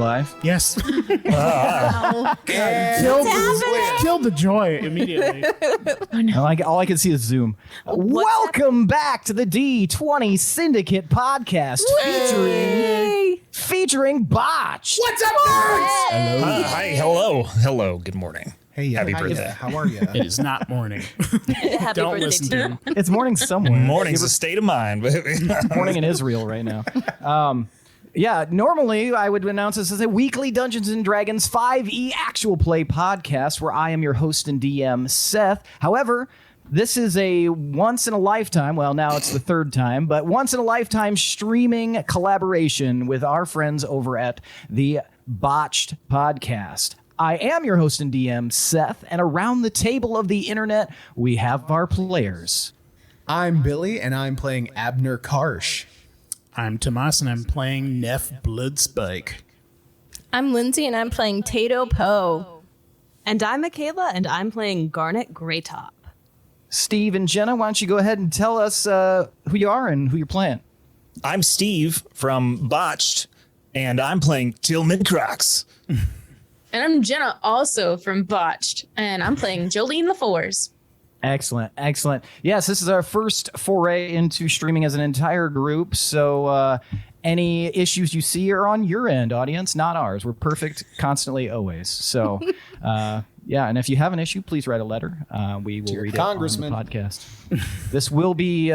live. Yes. Killed the joy immediately. Oh, no. All I can see is Zoom. Welcome back to the D20 Syndicate podcast featuring Botched. What's up, nerds? Hey. Hi, hello. Good morning. Hey, happy birthday. How are you? It is not morning. Happy Don't birthday listen to to you. him. It's morning somewhere. Morning's a state of mind, baby. Morning in Israel right now. Yeah, normally I would announce this as a weekly Dungeons & Dragons 5e actual play podcast where I am your host and DM, Seth. However, this is a once-in-a-lifetime, well, now it's the third time, but once-in-a-lifetime streaming collaboration with our friends over at the Botched Podcast. I am your host and DM, Seth, and around the table of the internet, we have our players. I'm Billy, and I'm playing Abner Karsh. I'm Tomas, and I'm playing Neff Bloodspike. I'm Lindsay, and I'm playing Tato Poe. And I'm Michaela, and I'm playing Garnet Greytop. Steve and Jenna, why don't you go ahead and tell us who you are and who you're playing? I'm Steve from Botched, and I'm playing Till Midcrox. And I'm Jenna, also from Botched, and I'm playing Jolene LaFours. Excellent. Yes, this is our first foray into streaming as an entire group, so any issues you see are on your end, audience, not ours. We're perfect constantly, always. So, yeah, and if you have an issue, please write a letter. We will read it on the podcast. This will be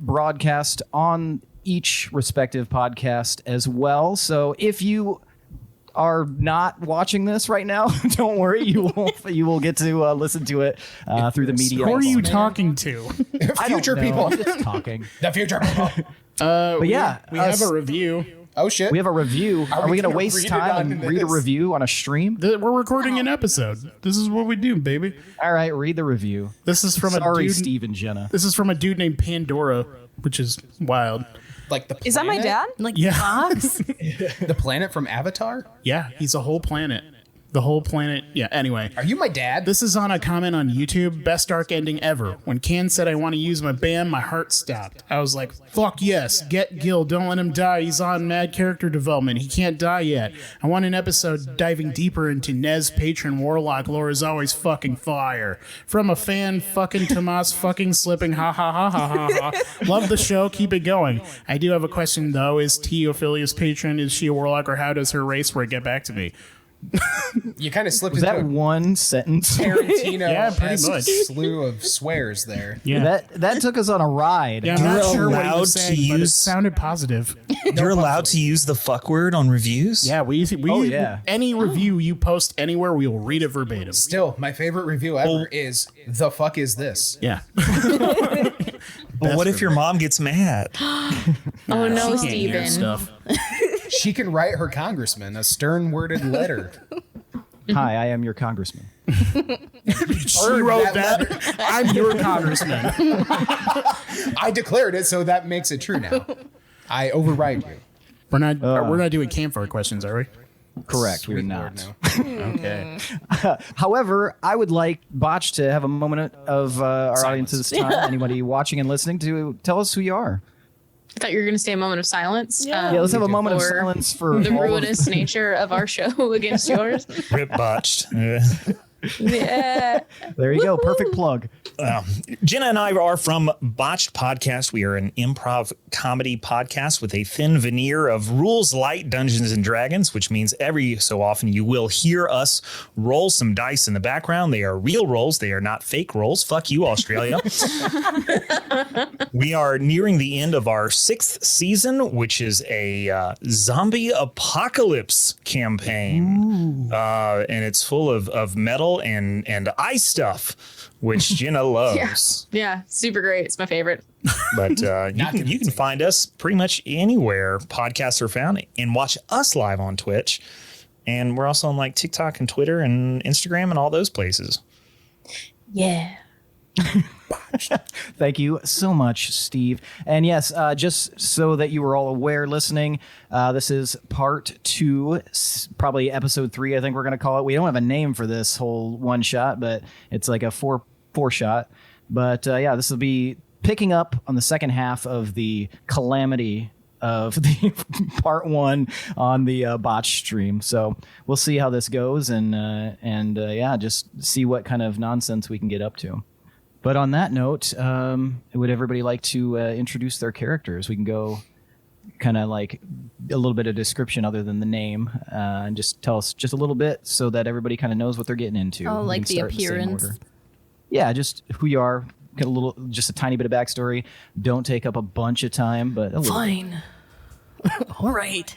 broadcast on each respective podcast as well, so if you are not watching this right now, don't worry. You will get to listen to it through the media. Who are you talking to? Future people. I'm just talking. The future people. But yeah, we have a review. Oh, shit. we have a review. Are we going to waste read it time and on read a this? review on a stream? We're recording an episode. This is what we do, baby. All right, read the review. This is from Sorry, a dude. Steve and Jenna. This is from a dude named Pandora, which is wild. Like the planet? Is that my dad? Like Yeah. Fox? The planet from Avatar? Yeah, he's a whole planet. The whole planet. Yeah, anyway. Are you my dad? This is on a comment on YouTube. Best arc ending ever. When Can said I want to use my bam, my heart stopped. I was like, fuck yes. Get Gil. Don't let him die. He's on mad character development. He can't die yet. I want an episode diving deeper into Nez patron warlock lore is always fucking fire. From a fan, fucking Tomas fucking slipping. Ha ha ha ha ha ha. Love the show. Keep it going. I do have a question though. Is Teophilia's patron? Is she a warlock or how does her race work? Get back to me. You kind of slipped Was into that a one sentence? Tarantino Yeah, pretty much. slew of swears there. Yeah. That took us on a ride. Yeah, I'm not You're sure what he allowed was to saying, but it use- sounded positive. You're allowed to use the fuck word on reviews? Yeah, we Oh, yeah. any review you post anywhere, we will read it verbatim. Still, my favorite review ever is The Fuck Is This? Yeah. But what if your mom gets mad? Oh no, She can't hear Steven. stuff. She can write her congressman a stern-worded letter. Hi, I am your congressman. She wrote that. I'm your congressman. I declared it, so that makes it true now. I override you. We're not doing campfire questions, are we? Correct, we're Sweet not. Lord, no. Okay. However, I would like Botch to have a moment of our audience's time. Anybody watching and listening to tell us who you are. I thought you were going to say a moment of silence. Yeah. Yeah, let's have a moment of for silence for the all of- ruinous nature of our show against yours. Rip Botched. Yeah. There you go, perfect plug. Jenna and I are from Botched Podcast. We are an improv comedy podcast with a thin veneer of rules light Dungeons and Dragons, which means every so often you will hear us roll some dice in the background. They are real rolls. They are not fake rolls. Fuck you, Australia. We are nearing the end of our 6th season, which is a zombie apocalypse campaign. And it's full of metal and ice stuff, which Jenna loves. Yeah, super great. It's my favorite. But you can find us pretty much anywhere podcasts are found and watch us live on Twitch. And we're also on like TikTok and Twitter and Instagram and all those places. Yeah. Thank you so much, Steve. And yes, just so that you were all aware listening, this is part 2, probably episode 3, I think we're going to call it. We don't have a name for this whole one shot, but it's like a four shot. But yeah, this will be picking up on the second half of the Calamity of the part 1 on the Botched stream. So we'll see how this goes, and just see what kind of nonsense we can get up to. But on that note, would everybody like to introduce their characters? We can go kind of like a little bit of description other than the name, and just tell us just a little bit so that everybody kind of knows what they're getting into. Oh, We like can the start in same appearance. order. Yeah, just who you are. Get just a tiny bit of backstory. Don't take up a bunch of time, but a little. Fine. All right.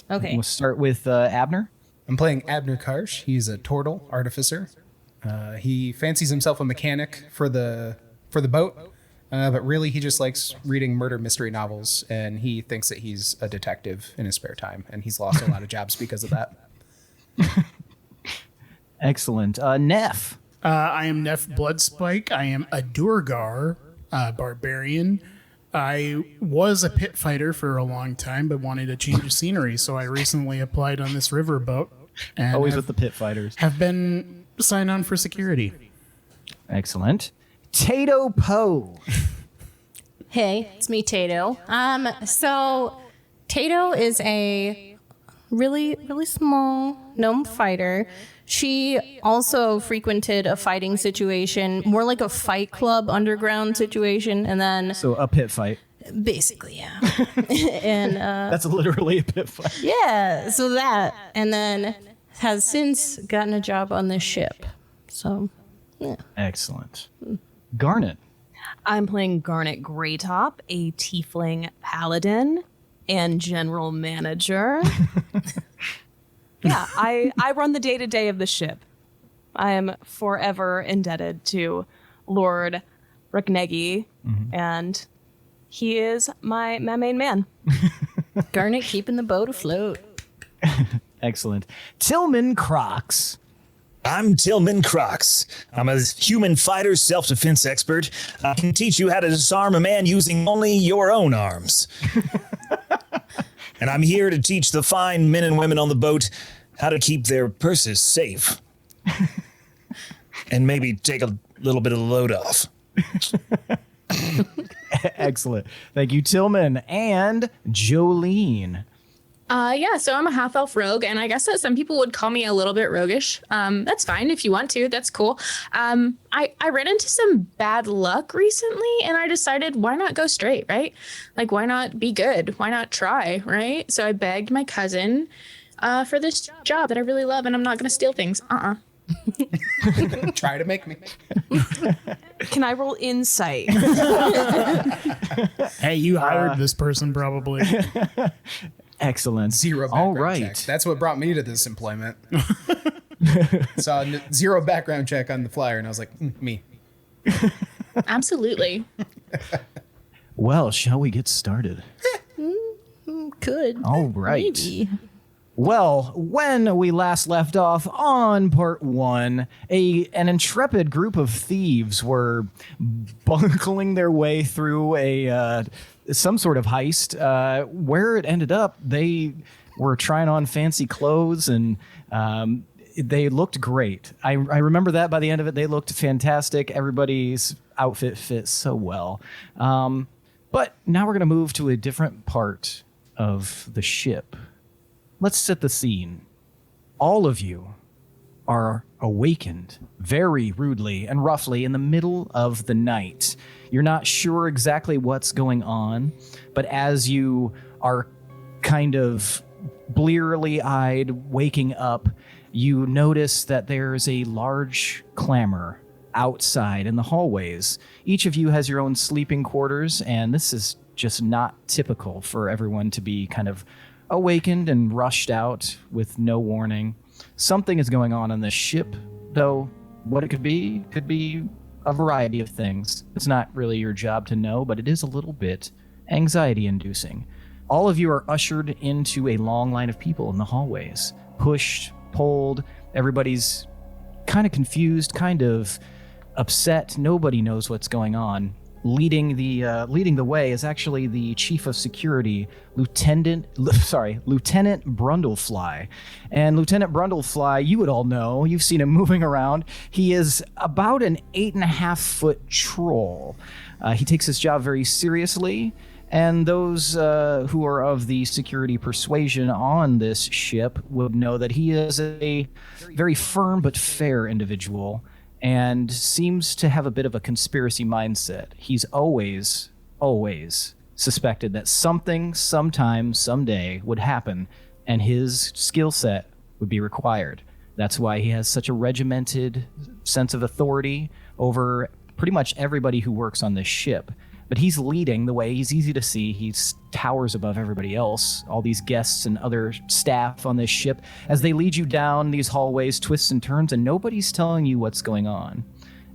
Okay. We'll start with Abner. I'm playing Abner Karsh. He's a turtle artificer. He fancies himself a mechanic for the boat, but really he just likes reading murder mystery novels, and he thinks that he's a detective in his spare time, and he's lost a lot of jobs because of that. Excellent. Neff. I am Neff Bloodspike. I am a Durgar barbarian. I was a pit fighter for a long time, but wanted a change of scenery, so I recently applied on this riverboat. And Always with the pit fighters. have been signed on for security. Excellent. Tato Poe. Hey, it's me, Tato. So Tato is a really, really small gnome fighter. She also frequented a fighting situation, more like a Fight Club underground situation, and then So a pit fight. basically, yeah. And That's literally a pit fight. yeah, so that, and then has since gotten a job on this ship. So, yeah. Excellent. Garnet. I'm playing Garnet Greytop, a tiefling paladin and general manager. Yeah, I run the day-to-day of the ship. I am forever indebted to Lord Ruknegi, and he is my main man. Garnet keeping the boat afloat. Excellent. Tillman Crocs. I'm Tillman Crocs. I'm a human fighter self-defense expert. I can teach you how to disarm a man using only your own arms. And I'm here to teach the fine men and women on the boat how to keep their purses safe. And maybe take a little bit of the load off. Excellent. Thank you, Tillman. And Jolene. So I'm a half elf rogue, and I guess that some people would call me a little bit roguish. That's fine if you want to. That's cool. I ran into some bad luck recently, and I decided, why not go straight, right? Like, why not be good? Why not try, right? So I begged my cousin for this job that I really love, and I'm not going to steal things. Try to make me. Can I roll insight? Hey, you hired this person probably. Excellent. Zero All background right. check. That's what brought me to this employment. Saw zero background check on the flyer, and I was like, me. Absolutely. Well, shall we get started? Could. All right. Maybe. Well, when we last left off on part 1, an intrepid group of thieves were buckling their way through some sort of heist. Where it ended up, they were trying on fancy clothes, and they looked great. I remember that by the end of it, they looked fantastic. Everybody's outfit fit so well. But now we're going to move to a different part of the ship. Let's set the scene. All of you are awakened very rudely and roughly in the middle of the night. You're not sure exactly what's going on, but as you are kind of blearily eyed waking up, you notice that there's a large clamor outside in the hallways. Each of you has your own sleeping quarters, and this is just not typical for everyone to be kind of awakened and rushed out with no warning. Something is going on this ship, though what it could be a variety of things. It's not really your job to know, but it is a little bit anxiety-inducing. All of you are ushered into a long line of people in the hallways. Pushed, pulled, everybody's kind of confused, kind of upset. Nobody knows what's going on. Leading the way is actually the chief of security, Lieutenant Brundlefly. And Lieutenant Brundlefly, you would all know, you've seen him moving around. He is about an 8.5-foot troll. He takes his job very seriously, And those who are of the security persuasion on this ship would know that he is a very firm but fair individual and seems to have a bit of a conspiracy mindset. He's always suspected that something, sometime, someday would happen, and his skill set would be required. That's why he has such a regimented sense of authority over pretty much everybody who works on this ship. But he's leading the way. He's easy to see. He towers above everybody else, all these guests and other staff on this ship, as they lead you down these hallways, twists and turns, and nobody's telling you what's going on.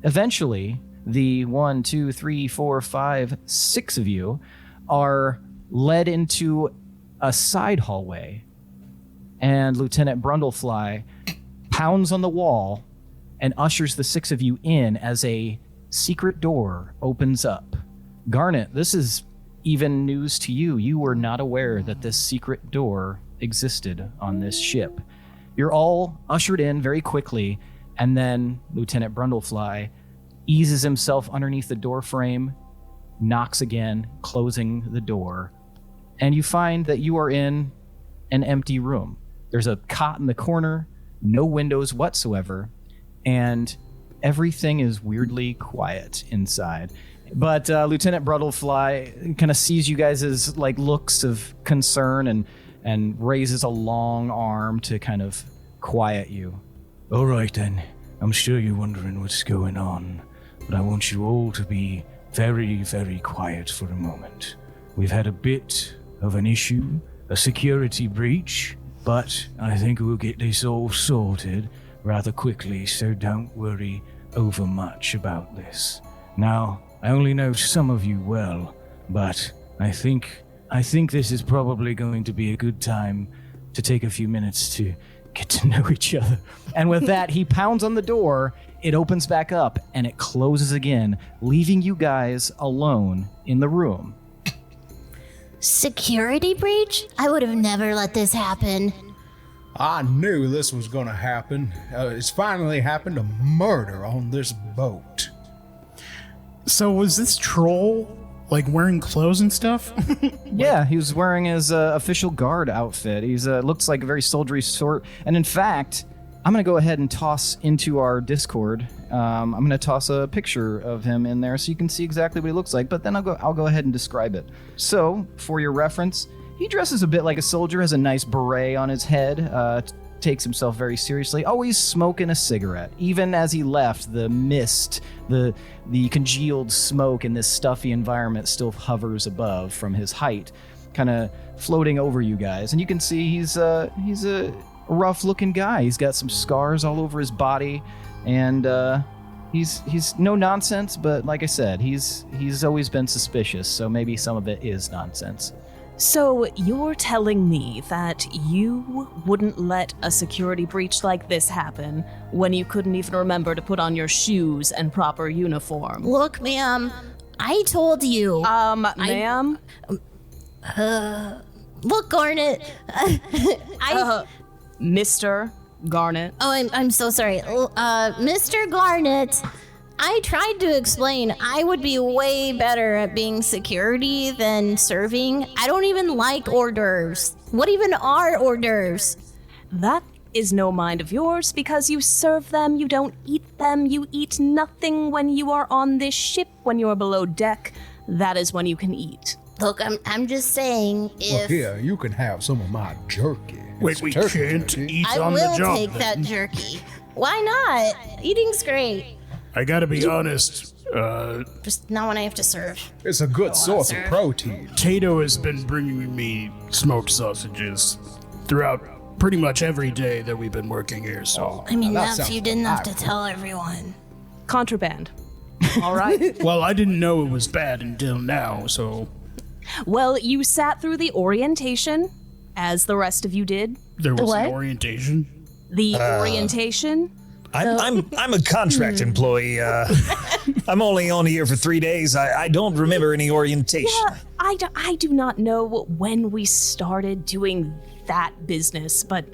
Eventually, the 1, 2, 3, 4, 5, 6 of you are led into a side hallway, and Lieutenant Brundlefly pounds on the wall and ushers the 6 of you in as a secret door opens up. Garnet, this is even news to you. You were not aware that this secret door existed on this ship. You're all ushered in very quickly, and then Lieutenant Brundlefly eases himself underneath the door frame, knocks again, closing the door, and you find that you are in an empty room. There's a cot in the corner, no windows whatsoever, and everything is weirdly quiet inside. But Lieutenant Brundlefly kind of sees you guys' like looks of concern and raises a long arm to kind of quiet you. All right then, I'm sure you're wondering what's going on, but I want you all to be very, very quiet for a moment. We've had a bit of an issue, a security breach, but I think we'll get this all sorted rather quickly, so don't worry over much about this. Now, I only know some of you well, but I think this is probably going to be a good time to take a few minutes to get to know each other. And with that, he pounds on the door, it opens back up, and it closes again, leaving you guys alone in the room. Security breach? I would have never let this happen. I knew this was gonna happen. It's finally happened, a murder on this boat. So was this troll like wearing clothes and stuff? Yeah, he was wearing his official guard outfit. He's looks like a very soldiery sort. And in fact, I'm going to go ahead and toss into our Discord. I'm going to toss a picture of him in there so you can see exactly what he looks like. But then I'll go ahead and describe it. So, for your reference, he dresses a bit like a soldier, has a nice beret on his head, takes himself very seriously, always smoking a cigarette. Even as he left, the mist, the congealed smoke in this stuffy environment still hovers above from his height, kind of floating over you guys. And you can see he's a rough-looking guy. He's got some scars all over his body, and he's no nonsense. But like I said, he's always been suspicious. So maybe some of it is nonsense. So you're telling me that you wouldn't let a security breach like this happen when you couldn't even remember to put on your shoes and proper uniform? Look, ma'am, I told you. Ma'am? Look, Garnet. Mr. Garnet. Oh, I'm so sorry. Mr. Garnet, I tried to explain I would be way better at being security than serving. I don't even like hors d'oeuvres. What even are hors d'oeuvres? That is no mind of yours, because you serve them, you don't eat them, you eat nothing when you are on this ship. When you are below deck, that is when you can eat. Look, I'm just saying if... Look here, you can have some of my jerky. Wait, It's we turkey can't jerky. eat I on the will job. take that jerky. Why not? Eating's great. I gotta be honest. Just not when I have to serve. It's a good source of sir. protein. Tato has been bringing me smoked sausages throughout pretty much every day that we've been working here. So, I mean, That that's sounds you didn't have to delightful. tell everyone. Contraband. All right. well, I didn't know it was bad until now. So Well, you sat through the orientation, as the rest of you did. there was what? an orientation. The orientation. I'm a contract employee. I'm only on here for 3 days. I don't remember any orientation. I do not know when we started doing that business, but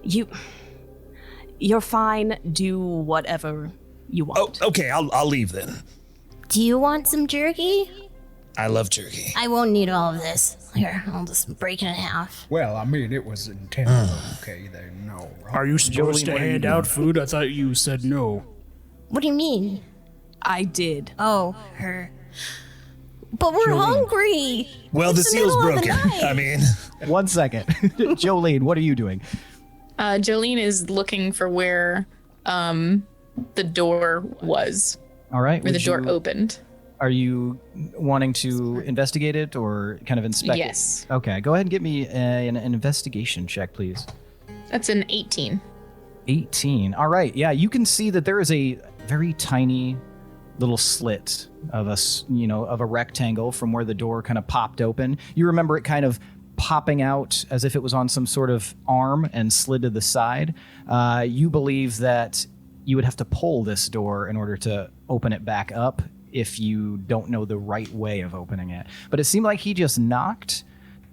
you're fine. Do whatever you want. Oh, okay. I'll leave then. Do you want some jerky? I love turkey. I won't need all of this. Here, I'll just break it in half. Well, I mean, it was intended. Okay, then no. Are you supposed to hand out food? I thought you said no. What do you mean? I did. Oh, her. But we're hungry. Well, the It's the seal's middle of the broken. night. I mean, 1 second. Jolene, what are you doing? Jolene is looking for where the door was, All right. where the would door you- opened. Are you wanting to investigate it or kind of inspect Yes. it? Okay, go ahead and give me an investigation check, please. That's an 18. 18. All right. Yeah, you can see that there is a very tiny little slit of a rectangle from where the door kind of popped open. You remember it kind of popping out as if it was on some sort of arm and slid to the side. You believe that you would have to pull this door in order to open it back up if you don't know the right way of opening it. But it seemed like he just knocked,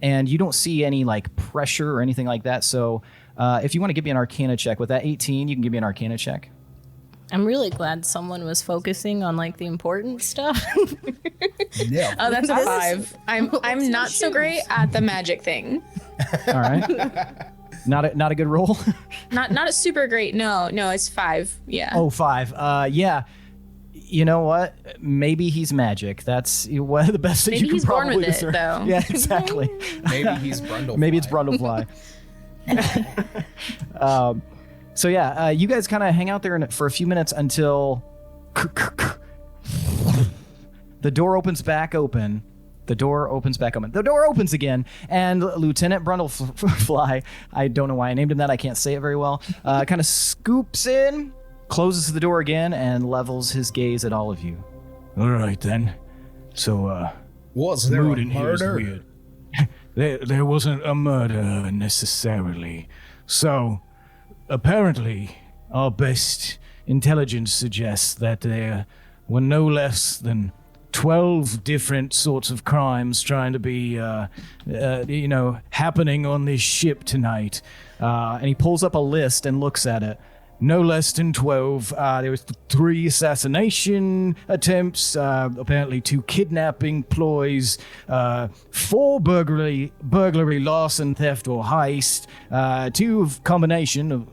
and you don't see any like pressure or anything like that. So if you want to give me an Arcana check with that 18, you can give me an Arcana check. I'm really glad someone was focusing on like the important stuff. Yeah. Oh, that's a 5. I'm not so great at the magic thing. All right. Not a good roll. Not a super great. No, it's 5. Yeah. Oh, 5. Yeah. You know what? Maybe he's magic. That's one of the best things Maybe you can he's born probably with it, discern. though. Yeah, exactly. Maybe he's Brundlefly. Maybe it's Brundlefly. So yeah, you guys kind of hang out there for a few minutes until the door opens back open. The door opens back open. The door opens again, and Lieutenant Brundlefly, I don't know why I named him that. I can't say it very well. Kind of scoops in, closes the door again, and levels his gaze at all of you. All right, then. So, Was the there mood a in here is murder? weird. There wasn't a murder necessarily. So, apparently, our best intelligence suggests that there were no less than 12 different sorts of crimes trying to be, happening on this ship tonight. And he pulls up a list and looks at it. No less than 12. There was 3 assassination attempts, apparently 2 kidnapping ploys, 4 burglary, larceny, theft, or heist, 2 combination of,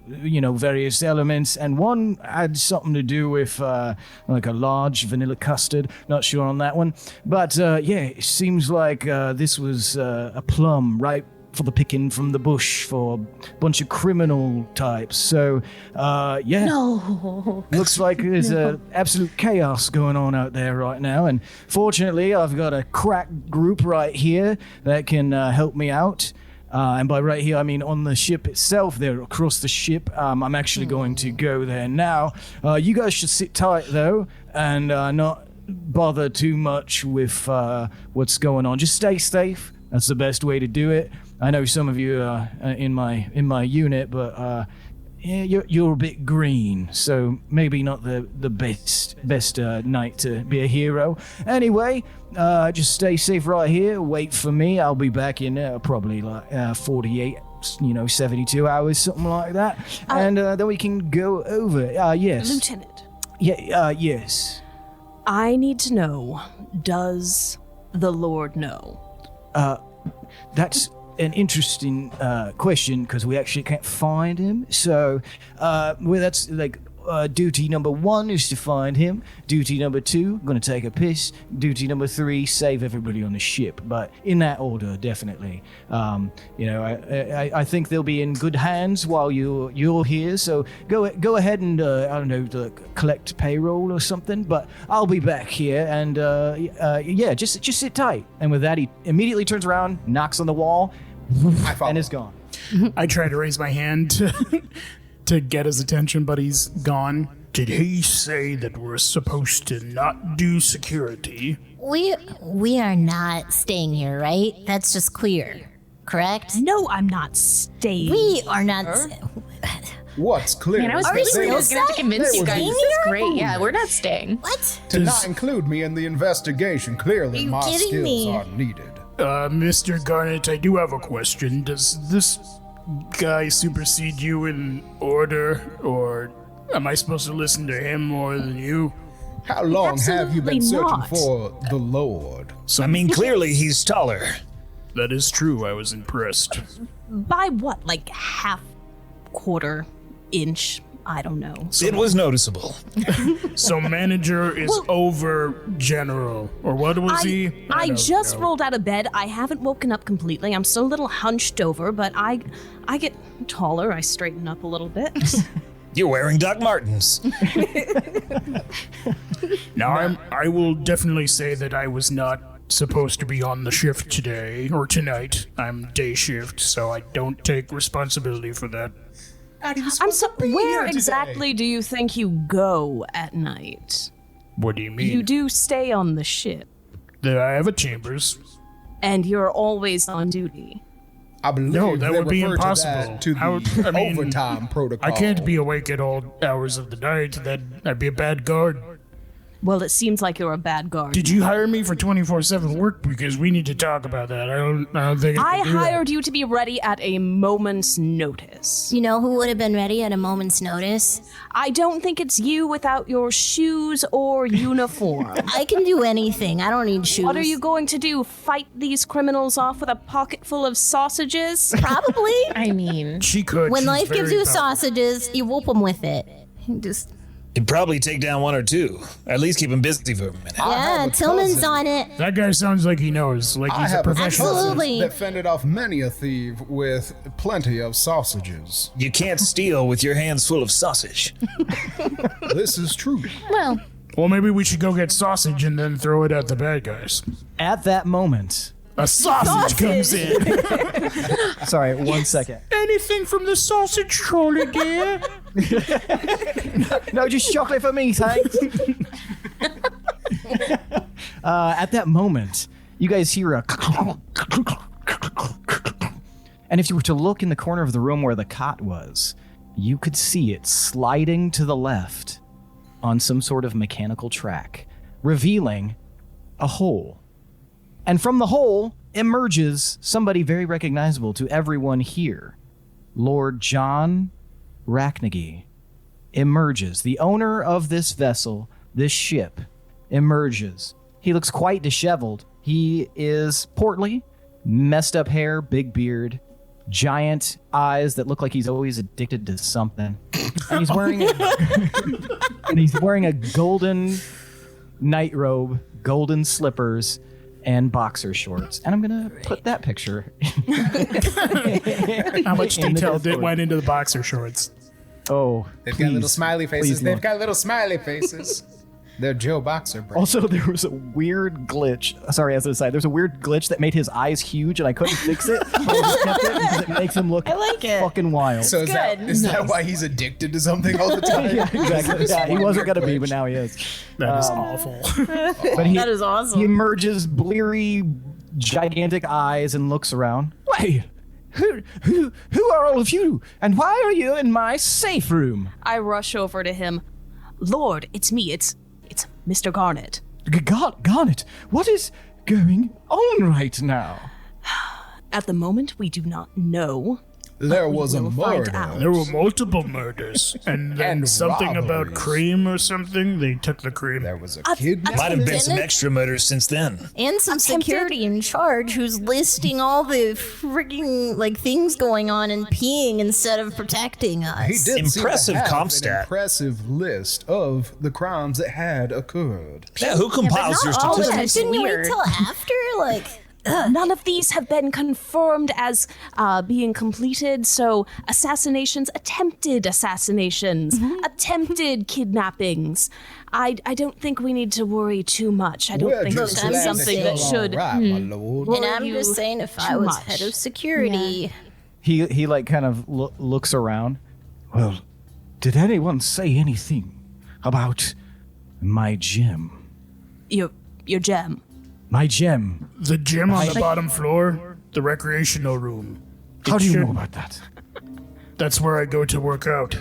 various elements, and 1 had something to do with, like a large vanilla custard. Not sure on that one. But, it seems like this was a plum right for the picking from the bush for a bunch of criminal types. So, No. looks like there's absolute chaos going on out there right now. And fortunately, I've got a crack group right here that can help me out. And by right here, I mean on the ship itself. They're across the ship. I'm actually going to go there now. You guys should sit tight, though, and not bother too much with what's going on. Just stay safe. That's the best way to do it. I know some of you are in my unit, but you're a bit green, so maybe not the best night to be a hero. Anyway, just stay safe right here. Wait for me. I'll be back in probably like 48, 72 hours, something like that, and then we can go over. Yes, Lieutenant, yeah, yes. I need to know, does the Lord know? That's an interesting question because we actually can't find him. So, that's like duty number 1 is to find him. Duty number 2, going to take a piss. Duty number 3, save everybody on the ship. But in that order, definitely. I think they'll be in good hands while you're here. So go ahead and collect payroll or something. But I'll be back here, and just sit tight. And with that, he immediately turns around, knocks on the wall, and is gone. I try to raise my hand to get his attention, but he's gone. Did he say that we're supposed to not do security? We are not staying here, right? That's just clear, correct? No, I'm not staying. We are not. What's clear? Man, I was Are really you going to have to convince you guys. staying This is here? great. Yeah, we're not staying. What? to not include me in the investigation. Clearly, you my kidding skills me? are needed. Mr. Garnet, I do have a question. Does this guy supersede you in order, or am I supposed to listen to him more than you? How long have you been Absolutely searching not. for the Lord? I mean, clearly he's taller. That is true. I was impressed. By what? Like half, quarter, inch? I don't know. It was noticeable. So manager is over general, or what was he? I don't just know. rolled out of bed. I haven't woken up completely. I'm still a little hunched over, but I get taller. I straighten up a little bit. You're wearing Doc Martens. Now I will definitely say that I was not supposed to be on the shift today or tonight. I'm day shift, so I don't take responsibility for that. Where exactly do you think you go at night? What do you mean? You do stay on the ship, That I have a chambers. and you're always on duty. I believe No, that they would be refer impossible. To the I mean, overtime protocol. I can't be awake at all hours of the night. I'd be a bad guard. Well, it seems like you're a bad guard. Did you hire me for 24/7 work? Because we need to talk about that. I don't think I can do that. hired you to be ready at a moment's notice. You know who would have been ready at a moment's notice? I don't think it's you without your shoes or uniform. I can do anything. I don't need shoes. What are you going to do? Fight these criminals off with a pocket full of sausages? Probably. I mean, She could. When She's life gives very you powerful. sausages, you whoop them with it. Just You'd probably take down one or two. At least keep him busy for a minute. yeah, have a Tillman's cousin. on it. That guy sounds like he knows. Like I he's a have a professional. cousin Absolutely. that fended off many a thief with plenty of sausages. You can't steal with your hands full of sausage. This is true. well, Well, maybe we should go get sausage and then throw it at the bad guys. At that moment, A sausage comes in. sorry, 1 second. Anything from the sausage trolley, dear? No, just chocolate for me, thanks. At that moment, you guys hear a and if you were to look in the corner of the room where the cot was, you could see it sliding to the left on some sort of mechanical track, revealing a hole. And from the hole emerges somebody very recognizable to everyone here. Lord John Rachnagy emerges. The owner of this vessel, this ship, emerges. He looks quite disheveled. He is portly, messed up hair, big beard, giant eyes that look like he's always addicted to something. And he's wearing a golden night robe, golden slippers, and boxer shorts. And I'm gonna put that picture. How much In the detail Discord. went into the boxer shorts? Oh, They've got little please, smiley please, faces. They've Lord. got little smiley faces. They're Joe Boxer brain. Also, there was a weird glitch. Sorry, as an aside, there's a weird glitch that made his eyes huge, and I couldn't fix it. But I just kept it because it makes him look fucking wild. So is that why he's addicted to something all the time? yeah, exactly. Yeah, he wasn't gonna be, but now he is. That is awful. But he, That is awesome. He emerges, bleary, gigantic eyes, and looks around. Wait, who are all of you, and why are you in my safe room? I rush over to him. Lord, it's me. It's Mr. Garnet. Garnet, what is going on right now? At the moment, we do not know. There was a will find murder. out. There were multiple murders, and then And something about robberies. cream or something. They took the cream. There was a kidnapping. Might have been some extra murders since then. And some security in charge who's listing all the freaking things going on and peeing instead of protecting us. He did Impressive seem to have comp an stat. impressive list of the crimes that had occurred. Yeah, who compiles your Not all of statistics? that. Didn't you wait weird. till after? None of these have been confirmed as being completed. So assassinations, attempted assassinations, attempted kidnappings. I don't think we need to worry too much. I don't We're think just this I'm is glad just something you're that saying. should. all right, my lord. And worry I'm you just saying, if I too was much. head of security, He kind of looks around. Well, did anyone say anything about my gem? Your gem. My gem. The gym on the bottom floor, the recreational room. How do you know should- about that? That's where I go to work out.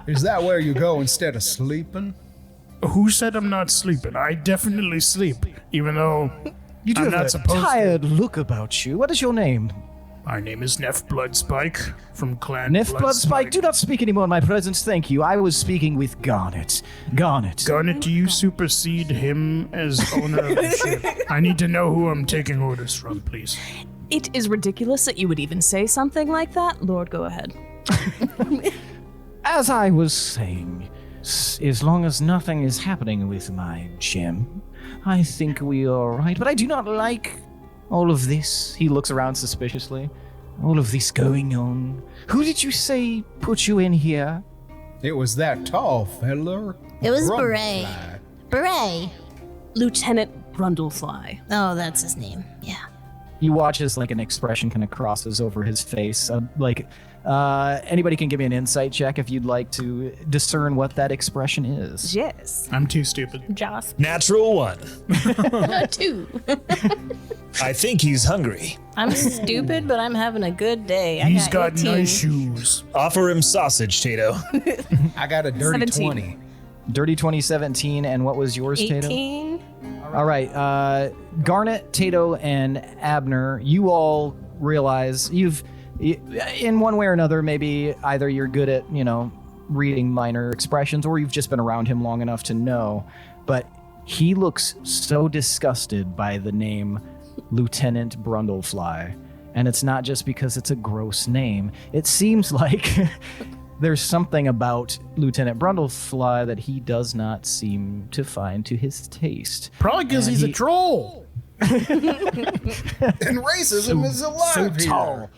Is that where you go instead of sleeping? Who said I'm not sleeping? I definitely sleep, even though You do I'm have not a supposed to. tired look about you. What is your name? My name is Neff Bloodspike from Clan Nif Bloodspike, do not speak anymore in my presence, thank you. I was speaking with Garnet. Garnet. Garnet, do you supersede him as owner of the ship? I need to know who I'm taking orders from, please. It is ridiculous that you would even say something like that. Lord, go ahead. As I was saying, as long as nothing is happening with my gem, I think we are all right. But I do not like all of this. He looks around suspiciously. All of this going on. Who did you say put you in here? It was that tall feller. It was Brundlefly. Beret. Lieutenant Brundlefly. Oh, that's his name. Yeah. You watch as like an expression kind of crosses over his face. Anybody can give me an insight check if you'd like to discern what that expression is. Yes. I'm too stupid. Joss. Natural 1. 2. I think he's hungry. I'm stupid, but I'm having a good day. He's I got 18. nice shoes. Offer him sausage, Tato. I got a dirty 17. 20. Dirty 2017, and what was yours, Tato? 18. All right, Garnet, Tato, and Abner, you all realize in one way or another, maybe either you're good at, reading minor expressions, or you've just been around him long enough to know, but he looks so disgusted by the name Lieutenant Brundlefly, and it's not just because it's a gross name. It seems like there's something about Lieutenant Brundlefly that he does not seem to find to his taste. Probably because he's a troll. And racism is alive here.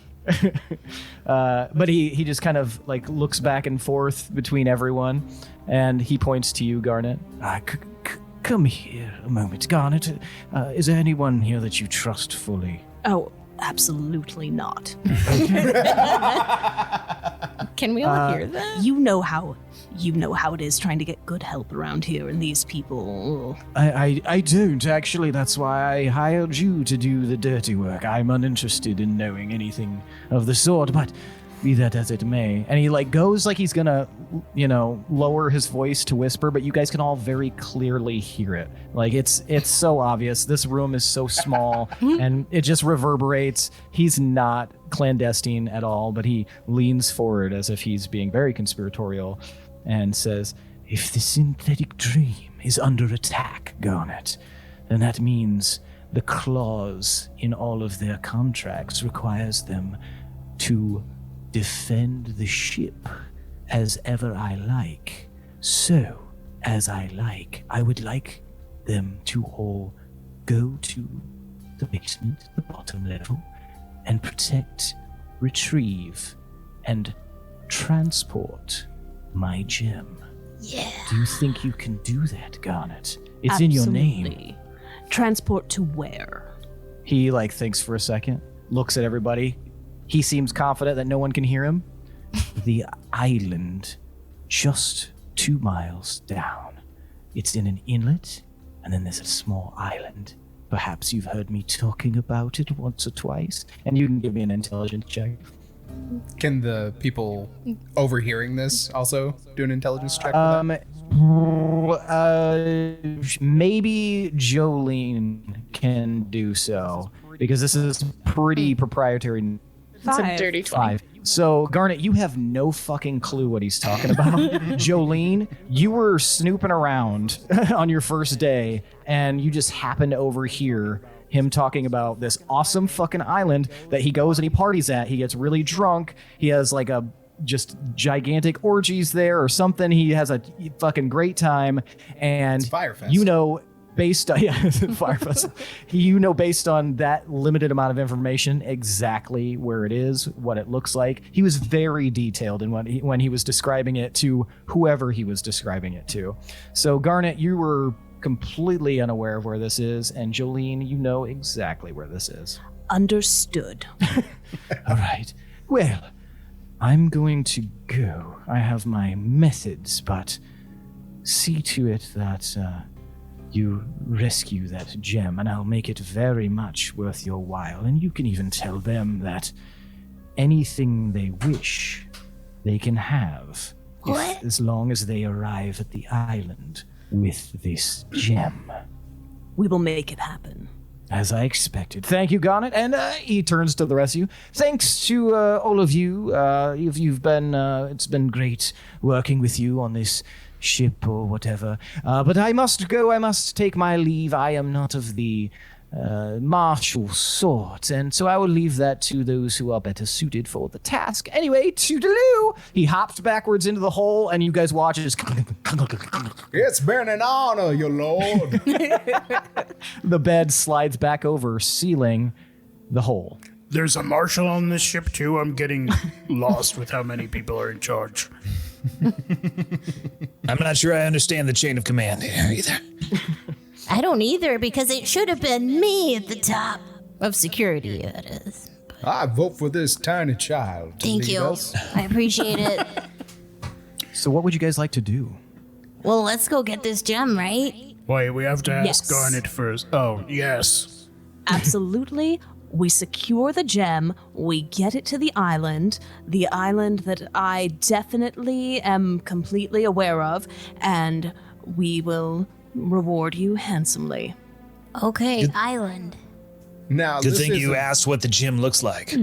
But he just kind of like looks back and forth between everyone, and he points to you, Garnet. Come here a moment, Garnet. Is there anyone here that you trust fully? Oh, absolutely not. Can we all hear that? You know how it is trying to get good help around here, and these people. I don't, actually. That's why I hired you to do the dirty work. I'm uninterested in knowing anything of the sort, but be that as it may. And he goes like he's gonna, lower his voice to whisper, but you guys can all very clearly hear it. Like it's so obvious. This room is so small and it just reverberates. He's not clandestine at all, but he leans forward as if he's being very conspiratorial and says, If the synthetic dream is under attack, Garnet, then that means the clause in all of their contracts requires them to defend the ship as ever I like. So, as I like, I would like them to all go to the basement, the bottom level, and protect, retrieve, and transport my gem. Yeah. Do you think you can do that, Garnet? It's in your name. Absolutely. Transport to where? he thinks for a second, looks at everybody. He seems confident that no one can hear him. The island just 2 miles down. It's in an inlet, and then there's a small island. Perhaps you've heard me talking about it once or twice. And you can give me an intelligence check. Can the people overhearing this also do an intelligence check? Maybe Jolene can do so, because this is pretty proprietary. It's a dirty 20. 5. So, Garnet, you have no fucking clue what he's talking about. Jolene, you were snooping around on your first day, and you just happened to overhear him talking about this awesome fucking island that he goes and he parties at. He gets really drunk. He has just gigantic orgies there or something. He has a fucking great time. And It's Firefest. Based on Firefest, based on that limited amount of information, exactly where it is, what it looks like. He was very detailed in when he was describing it to whoever he was describing it to. So Garnet, you were completely unaware of where this is, and Jolene, you know exactly where this is. Understood. All right. Well, I'm going to go. I have my methods, but see to it that you rescue that gem, and I'll make it very much worth your while. And you can even tell them that anything they wish, they can have, as long as they arrive at the island with this gem. We will make it happen. As I expected. Thank you, Garnet. And he turns to the rest of you. Thanks to all of you. You've been. It's been great working with you on this ship or whatever. But I must go. I must take my leave. I am not of the martial sort, and so I will leave that to those who are better suited for the task. Anyway, toodaloo! He hopped backwards into the hole, and you guys watch it just... It's been an honor, your lord. The bed slides back over, sealing the hole. There's a marshal on this ship too. I'm getting lost with how many people are in charge. I'm not sure I understand the chain of command here either. I don't either, because it should have been me at the top of security, that is. I vote for this tiny child to Thank lead you. us. I appreciate it. So what would you guys like to do? Well, let's go get this gem, right? Wait, we have to ask Yes. Garnet first. Oh, yes. Absolutely. We secure the gem, we get it to the island that I definitely am completely aware of, and we will reward you handsomely. Okay, island. Now, Good this thing you isn't- asked what the gym looks like.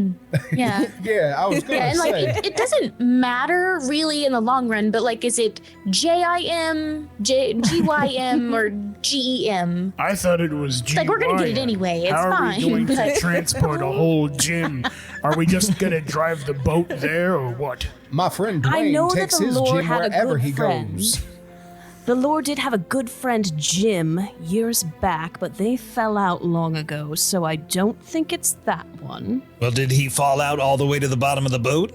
Yeah. Yeah, I was going Yeah, to and like say. it doesn't matter really in the long run, but like, is it JIM, GYM, or GEM? I thought it was G. Like, we're gonna get it anyway, it's How are we fine, going to but- transport a whole gym? Are we just gonna drive the boat there, or what? My friend I Dwayne know that takes the his Lord gym had a wherever good he friend. goes. The Lord did have a good friend, Jim, years back, but they fell out long ago, so I don't think it's that one. Well, did he fall out all the way to the bottom of the boat?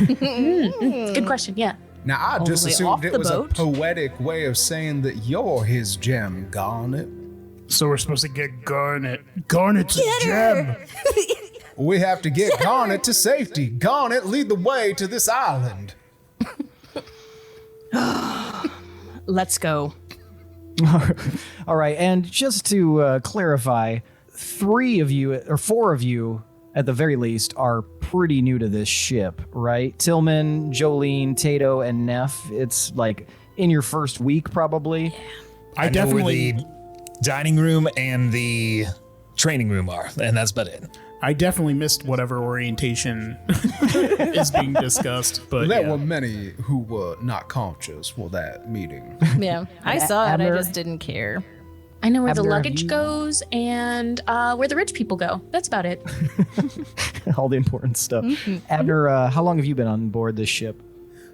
Good question. Yeah. Now, I All just the way assumed off it the was boat? a poetic way of saying that you're his gem, Garnet. So we're supposed to get Garnet. Garnet's a gem. We have to get Garnet to safety. Garnet, lead the way to this island. Let's go. All right, and just to clarify, 4 of you, at the very least, are pretty new to this ship, right? Tillman, Jolene, Tato, and Neff. It's like in your first week, probably. I know where definitely, the dining room and the training room are, and that's about it. I definitely missed whatever orientation is being discussed. But There yeah. were many who were not conscious for that meeting. Yeah, I saw it. I Abner- just didn't care. I know where the Abner, have luggage you- goes and where the rich people go. That's about it. All the important stuff. Abner, how long have you been on board this ship?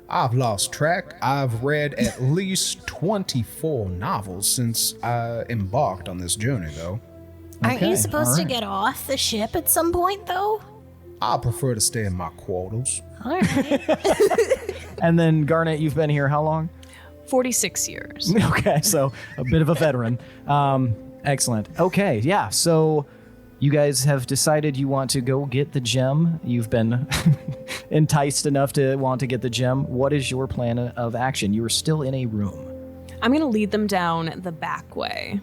I've lost track. I've read at least 24 novels since I embarked on this journey, though. Aren't Okay, you supposed to all right. get off the ship at some point, though? I prefer to stay in my quarters. All right. And then Garnet, you've been here how long? 46 years. Okay, so a bit of a veteran. Excellent. Okay, yeah, so you guys have decided you want to go get the gem. You've been enticed enough to want to get the gem. What is your plan of action? You are still in a room. I'm going to lead them down the back way.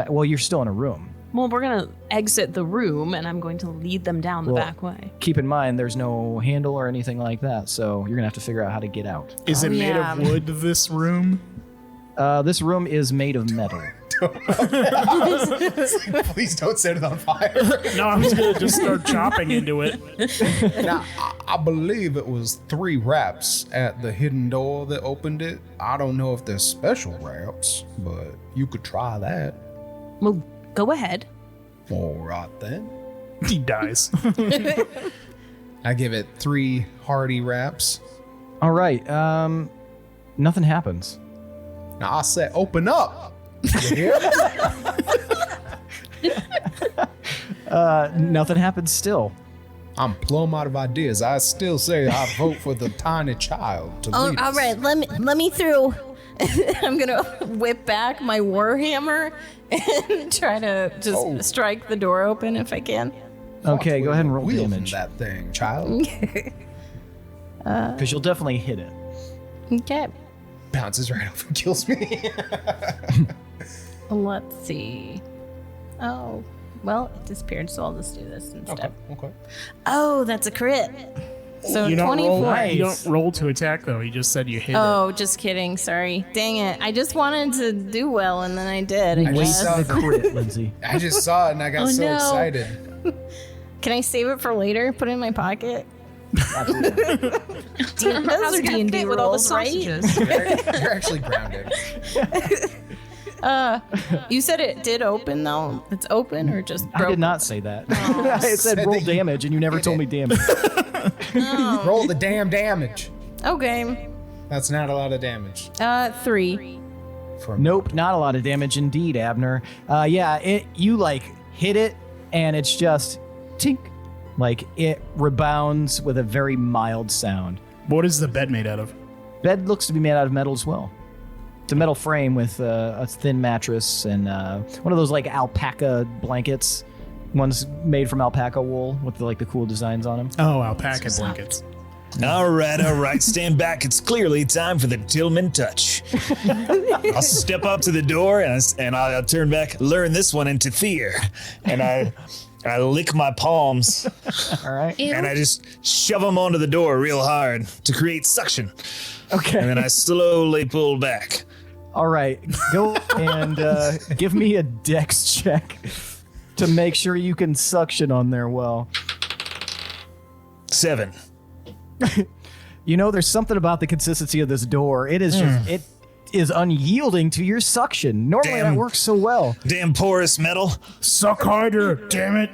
Well, you're still in a room. Well, we're going to exit the room, and I'm going to lead them down the Well, back way. Keep in mind, there's no handle or anything like that, so you're gonna have to figure out how to get out. Is it made yeah. of wood, this room? This room is made of metal. Please don't set it on fire. No, I'm just going to just start chopping into it. Now, I believe it was 3 wraps at the hidden door that opened it. I don't know if there's special wraps, but you could try that. Well, go ahead. All right, then. He dies. I give it 3 hearty wraps. All right. Nothing happens. Now, I say, open up. You hear? Nothing happens still. I'm plumb out of ideas. I still say I vote for the tiny child to Oh, lead all us. right. Let me through. I'm gonna whip back my warhammer and try to just strike the door open if I can. Okay, go ahead and roll Wielding damage. that thing, child. Because you'll definitely hit it. Okay. Bounces right off and kills me. Let's see. Oh, well, it disappeared, so I'll just do this instead. Okay. Oh, that's a crit. So You don't 24. roll. You don't roll to attack though. He just said you hit it. Oh, just kidding. Sorry. Dang it. I just wanted to do well, and then I did. I I guess. just saw The crit, Lindsay. I just saw it and I got so no. excited. Can I save it for later? Put it in my pocket? Those are D&D with all the rules, right? sausages. You're actually grounded. You said it did open, though. It's open or just broken? I did not say that. I said roll damage, and you never told me damage. Roll the damn damage. Okay. That's not a lot of damage. 3. Nope, not a lot of damage indeed, Abner. You like hit it, and it's just tink, like it rebounds with a very mild sound. What is the bed made out of? Bed looks to be made out of metal as well. It's a metal frame with a thin mattress and one of those like alpaca blankets, ones made from alpaca wool with the cool designs on them. Oh, alpaca blankets. All right. Stand back. It's clearly time for the Tillman touch. I'll step up to the door and I'll turn back, learn this one into Thier. And I lick my palms. All right. And I just shove them onto the door real hard to create suction. Okay. And then I slowly pull back. All right. Go and give me a dex check to make sure you can suction on there well. 7. There's something about the consistency of this door. It is just, it is unyielding to your suction. Normally Damn. that works so well. Damn porous metal. Suck harder, damn it.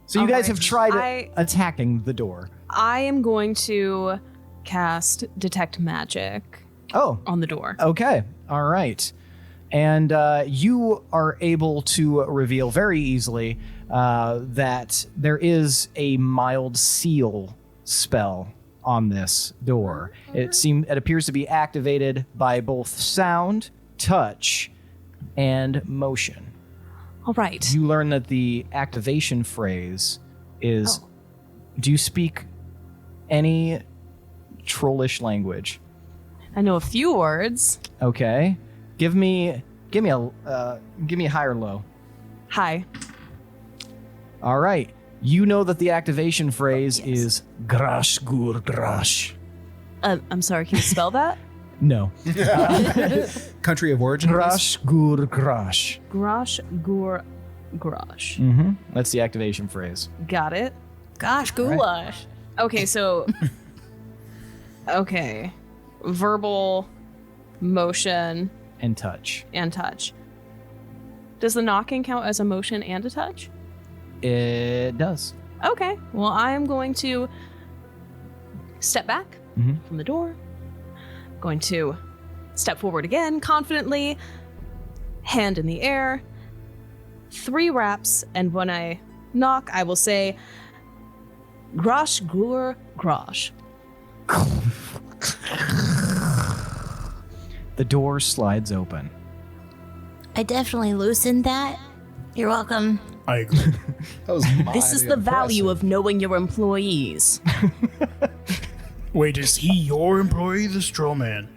So you guys right. have tried I- attacking the door. I am going to cast Detect Magic Oh, on the door. okay. All right. And you are able to reveal very easily that there is a mild seal spell on this door. It appears to be activated by both sound, touch, and motion. All right. You learn that the activation phrase is, do you speak any trollish language? I know a few words. Okay. Give me a high or low. Hi. All right. You know that the activation phrase is Grash Gur Grash. I'm sorry, can you spell that? No. Country of origin. please? Grash Gur Grash. Grosh, gur, grosh. Mm-hmm. That's the activation phrase. Got it. Gosh, goulash. Okay, so. Okay. Verbal, motion, And touch. and touch. Does the knocking count as a motion and a touch? It does. Okay. Well, I am going to step back Mhm. from the door. Going to step forward again, confidently, hand in the air, 3 raps, and when I knock, I will say, Grosh, gur, grosh. The door slides open. I definitely loosened that. You're welcome. I agree. That was This is the value of knowing your employees. Wait, is he your employee, the straw man?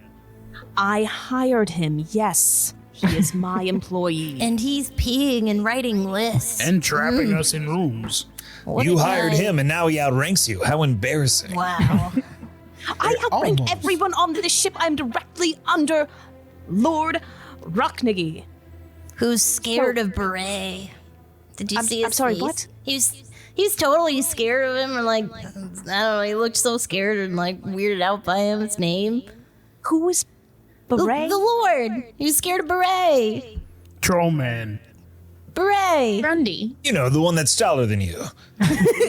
I hired him, yes. He is my employee. And he's peeing and writing lists. And trapping us in rooms. What You a hired guy. him and now he outranks you. How embarrassing. Wow. I outrank almost. everyone on this ship. I'm directly under Lord Rockniggy. Who's scared of Beret? Did you I'm- see his I'm sorry, face? what? He's totally scared of him, or I don't know, he looked so scared and weirded out by him, his name. Who is Beret? The Lord! He was scared of Beret! Troll man. Beret! Grundy. You know, the one that's taller than you.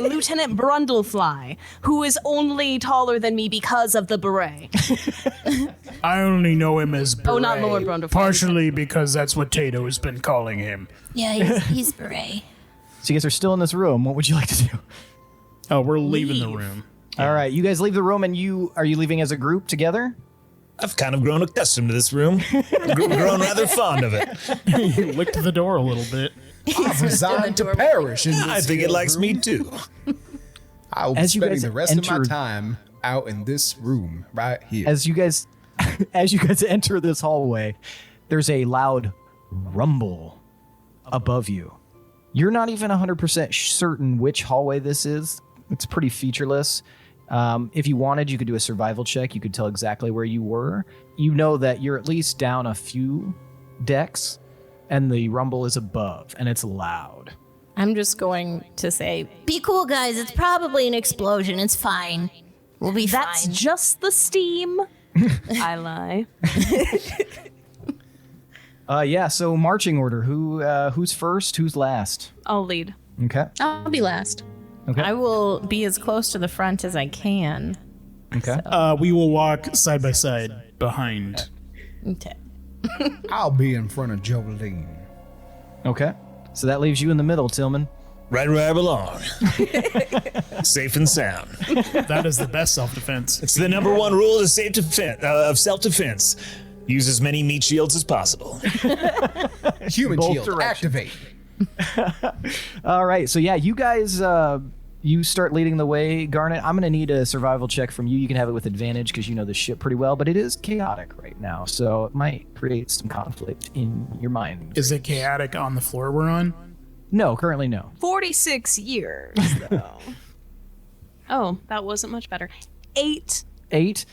Lieutenant Brundlefly, who is only taller than me because of the beret. I only know him as Beret. Oh, not Lord Brundlefly. Partially because that's what Tato has been calling him. Yeah, he's Beret. So you guys are still in this room. What would you like to do? Oh, we're leaving the room. All right. You guys leave the room, and are you leaving as a group together? I've kind of grown accustomed to this room. Grown rather fond of it. You licked the door a little bit. I'm resigned to perish in this I think it here likes room. me too. I will be As you spending guys the rest of my enter- time out in this room right here. As you guys enter this hallway, there's a loud rumble above you. You're not even 100% certain which hallway this is. It's pretty featureless. If you wanted, you could do a survival check. You could tell exactly where you were. You know that you're at least down a few decks, and the rumble is above, and it's loud. I'm just going to say, Be cool, guys. It's probably an explosion. It's fine. We'll be That's fine. just the steam. I lie. Yeah, so marching order. Who's first? Who's last? I'll lead. Okay. I'll be last. Okay. I will be as close to the front as I can. Okay. We will walk side by side behind. Okay. I'll be in front of Jolene. Okay. So that leaves you in the middle, Tillman. Right where I belong. Safe and sound. That is the best self-defense. It's the number one rule of self-defense. Use as many meat shields as possible. Human Both shield, directions. activate. All right. So yeah, you guys, you start leading the way. Garnet, I'm going to need a survival check from you. You can have it with advantage because you know the ship pretty well, but it is chaotic right now. So it might create some conflict in your mind. Is it chaotic on the floor we're on? No, currently no. 46 years, though. Oh, that wasn't much better. 8. 8.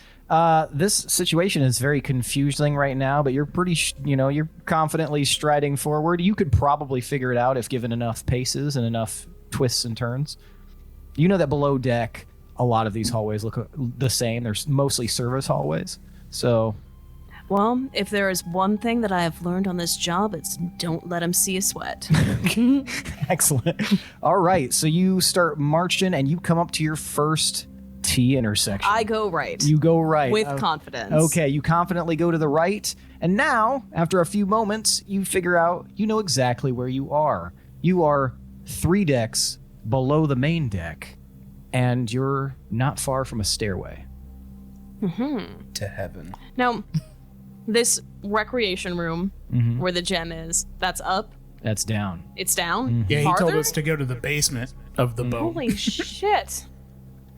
This situation is very confusing right now, but you're pretty, you're confidently striding forward. You could probably figure it out if given enough paces and enough twists and turns. You know that below deck, a lot of these hallways look the same. They're mostly service hallways. So, Well, if there is one thing that I have learned on this job, it's don't let him see a sweat. excellent. All right. So you start marching and you come up to your first T intersection. I go right. You go right. With confidence. Okay, you confidently go to the right, and now, after a few moments, you figure out you know exactly where you are. You are 3 decks below the main deck, and you're not far from a stairway. To heaven. Now, this recreation room where the gem is, that's up. That's down. It's down. Yeah, he Farther? told us to go to the basement of the boat. Holy shit.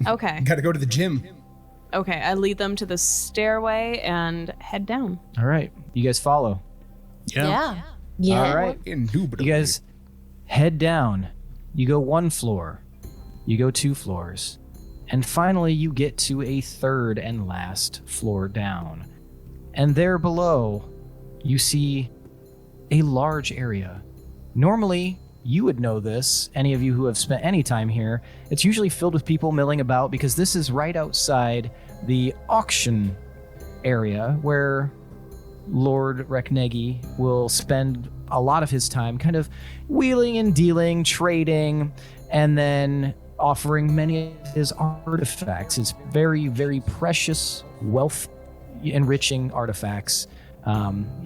Okay. Gotta go to the gym. Okay, I lead them to the stairway and head down. All right, you guys follow. Yeah. Yeah. All right, Indubitably. you guys head down. You go 1 floor. You go 2 floors. And finally, you get to a 3rd and last floor down. And there below, you see a large area. Normally, you would know this, any of you who have spent any time here. It's usually filled with people milling about because this is right outside the auction area where Lord Reknegi will spend a lot of his time kind of wheeling and dealing, trading, and then offering many of his artifacts, his very, very precious, wealth-enriching artifacts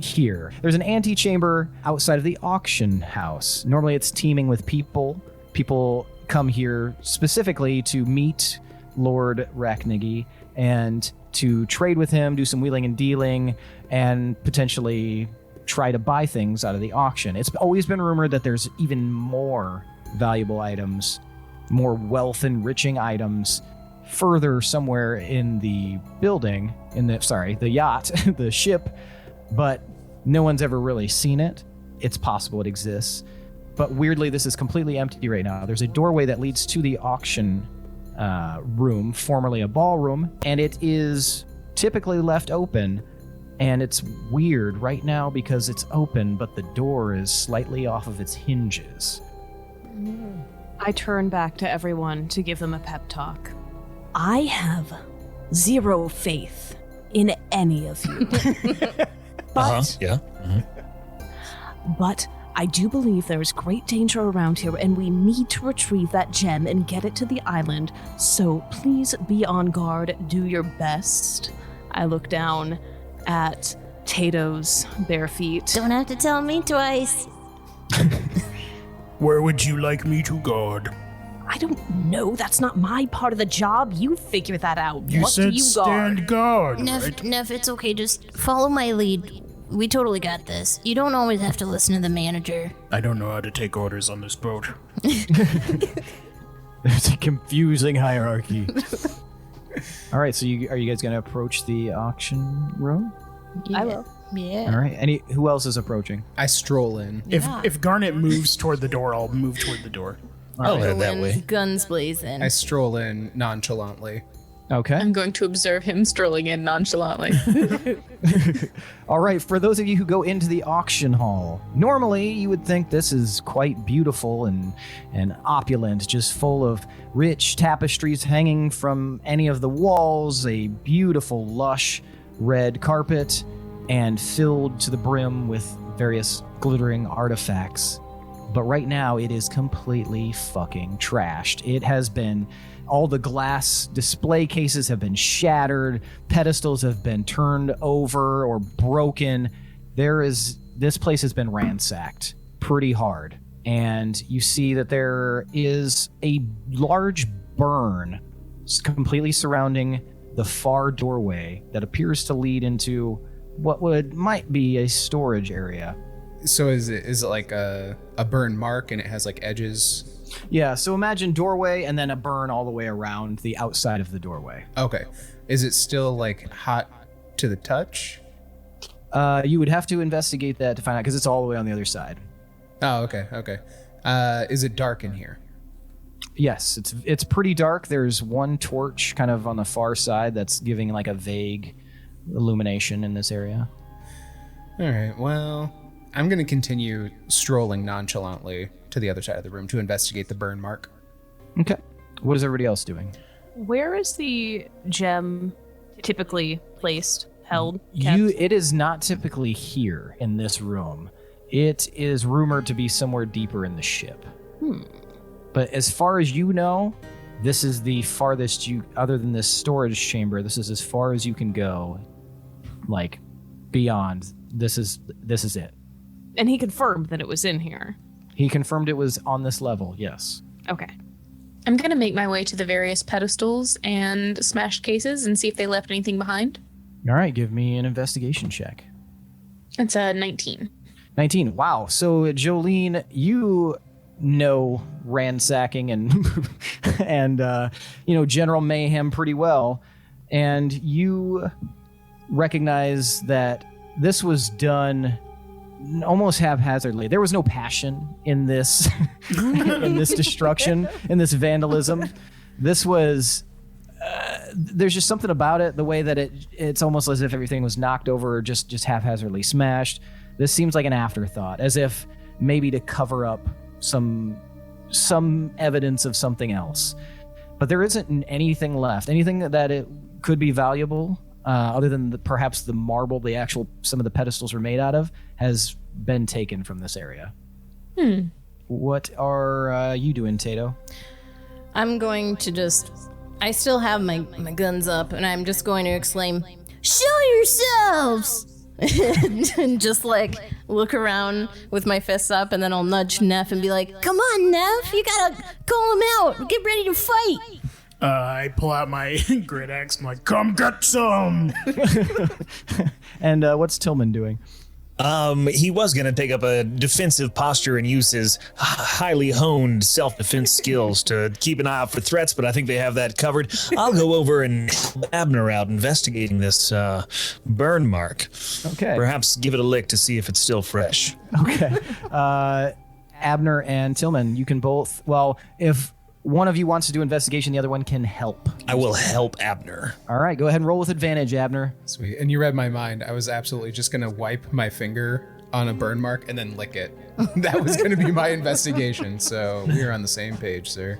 here. There's an antechamber outside of the auction house. Normally it's teeming with people. People come here specifically to meet Lord Reknegi and to trade with him, do some wheeling and dealing, and potentially try to buy things out of the auction. It's always been rumored that there's even more valuable items, more wealth-enriching items further somewhere in the building, the yacht, the ship, but no one's ever really seen it. It's possible it exists. But weirdly, this is completely empty right now. There's a doorway that leads to the auction room, formerly a ballroom, and it is typically left open. And it's weird right now because it's open, but the door is slightly off of its hinges. I turn back to everyone to give them a pep talk. I have 0 faith in any of you. But Yeah. But I do believe there is great danger around here, and we need to retrieve that gem and get it to the island. So please be on guard. Do your best. I look down at Tato's bare feet. Don't have to tell me twice. Where would you like me to guard? I don't know. That's not my part of the job. You figure that out. You what said do you stand guard, right? Neff, it's okay. Just follow my lead. We totally got this. You don't always have to listen to the manager. I don't know how to take orders on this boat. There's a confusing hierarchy. All right, so are you guys going to approach the auction room? I will. Yeah. All right. Who else is approaching? I stroll in. If Garnet moves toward the door, I'll move toward the door. I'll head that When way. Guns blazing. I stroll in nonchalantly. Okay. I'm going to observe him strolling in nonchalantly. All right, for those of you who go into the auction hall, normally you would think this is quite beautiful and opulent, just full of rich tapestries hanging from any of the walls, a beautiful, lush red carpet, and filled to the brim with various glittering artifacts. But right now, it is completely fucking trashed. It has been... All the glass display cases have been shattered. Pedestals have been turned over or broken. This place has been ransacked pretty hard. And you see that there is a large burn completely surrounding the far doorway that appears to lead into what might be a storage area. So is it like a burn mark and it has like edges? Yeah, so imagine doorway and then a burn all the way around the outside of the doorway. Okay. Is it still like hot to the touch? You would have to investigate that to find out because it's all the way on the other side. Oh, okay. Is it dark in here? Yes, it's pretty dark. There's one torch kind of on the far side that's giving like a vague illumination in this area. All right, well, I'm going to continue strolling nonchalantly to the other side of the room to investigate the burn mark. Okay. What is everybody else doing? Where is the gem typically placed, held, kept? It is not typically here in this room. It is rumored to be somewhere deeper in the ship. But as far as you know, this is the farthest other than this storage chamber, this is as far as you can go. Like, beyond. This is it. And he confirmed that it was in here. He confirmed it was on this level, yes. Okay. I'm going to make my way to the various pedestals and smashed cases and see if they left anything behind. All right, give me an investigation check. It's a 19. 19. Wow. So, Jolene, you know ransacking and general mayhem pretty well, and you recognize that this was done almost haphazardly. There was no passion in this in this destruction, in this vandalism. This was there's just something about it, the way that it's almost as if everything was knocked over or just haphazardly smashed. This seems like an afterthought, as if maybe to cover up some evidence of something else. But there isn't anything left. Anything that it could be valuable, other than perhaps the marble some of the pedestals were made out of, has been taken from this area. What are you doing, Tato? I'm going to I still have my guns up, and I'm just going to exclaim, "Show yourselves!" and just like look around with my fists up, and then I'll nudge Neff and be like, "Come on, Neff, you gotta call him out. Get ready to fight." I pull out my great axe. I'm like, "Come get some!" And what's Tillman doing? He was going to take up a defensive posture and use his highly honed self-defense skills to keep an eye out for threats, but I think they have that covered. I'll go over and help Abner out investigating this burn mark. Okay. Perhaps give it a lick to see if it's still fresh. Okay. Abner and Tillman, you can both, if one of you wants to do investigation, the other one can help. I will help Abner. All right, go ahead and roll with advantage, Abner. Sweet. And you read my mind. I was absolutely just going to wipe my finger on a burn mark and then lick it. That was going to be my investigation. So we are on the same page, sir.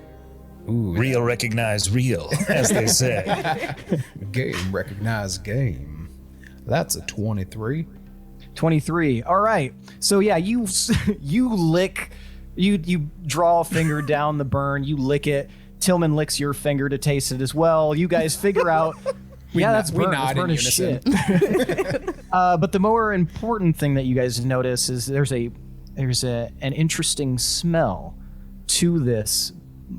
Ooh, real recognize real, as they say. Game recognize game. That's a 23. 23. All right. So yeah, you lick, you draw a finger down the burn, you lick it. Tillman licks your finger to taste it as well. You guys figure out, that's burn. It's burn as shit. But the more important thing that you guys notice is there's an interesting smell to this,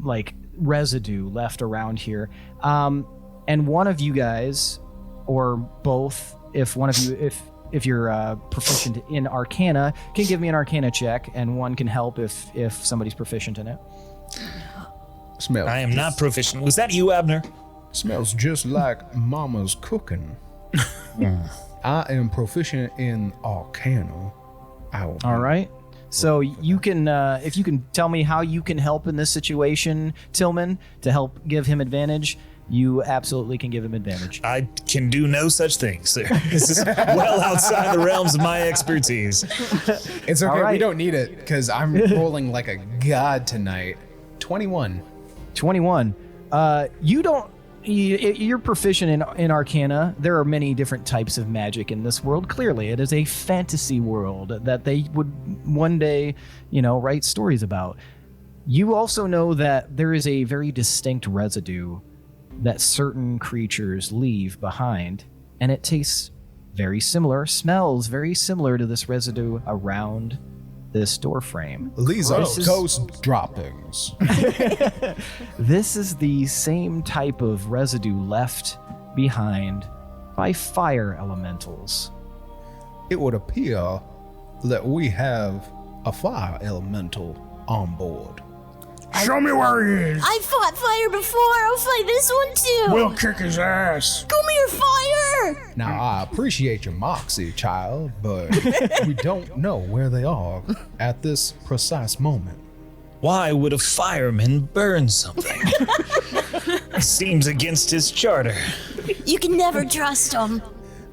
like, residue left around here. And one of you guys, or both, if you're proficient in Arcana, can give me an Arcana check, and one can help if somebody's proficient in it. Smells. I am not proficient. Was that you, Abner? Smells just like Mama's cooking. I am proficient in Arcana. All right. So you can, if you can tell me how you can help in this situation, Tillman, to help give him advantage, you absolutely can give him advantage. I can do no such thing, sir. This is well outside the realms of my expertise. It's okay. All right. We don't need it because I'm rolling like a god tonight. 21. 21. You're proficient in Arcana. There are many different types of magic in this world. Clearly, it is a fantasy world that they would one day, write stories about. You also know that there is a very distinct residue that certain creatures leave behind, and it tastes very similar, smells very similar to this residue around this door frame. These are ghost droppings. This is the same type of residue left behind by fire elementals. It would appear that we have a fire elemental on board. Show me where he is. I fought fire before. I'll fight this one too. We'll kick his ass. Come here, fire. Now, I appreciate your moxie, child, but we don't know where they are at this precise moment. Why would a fireman burn something? Seems against his charter. You can never trust them.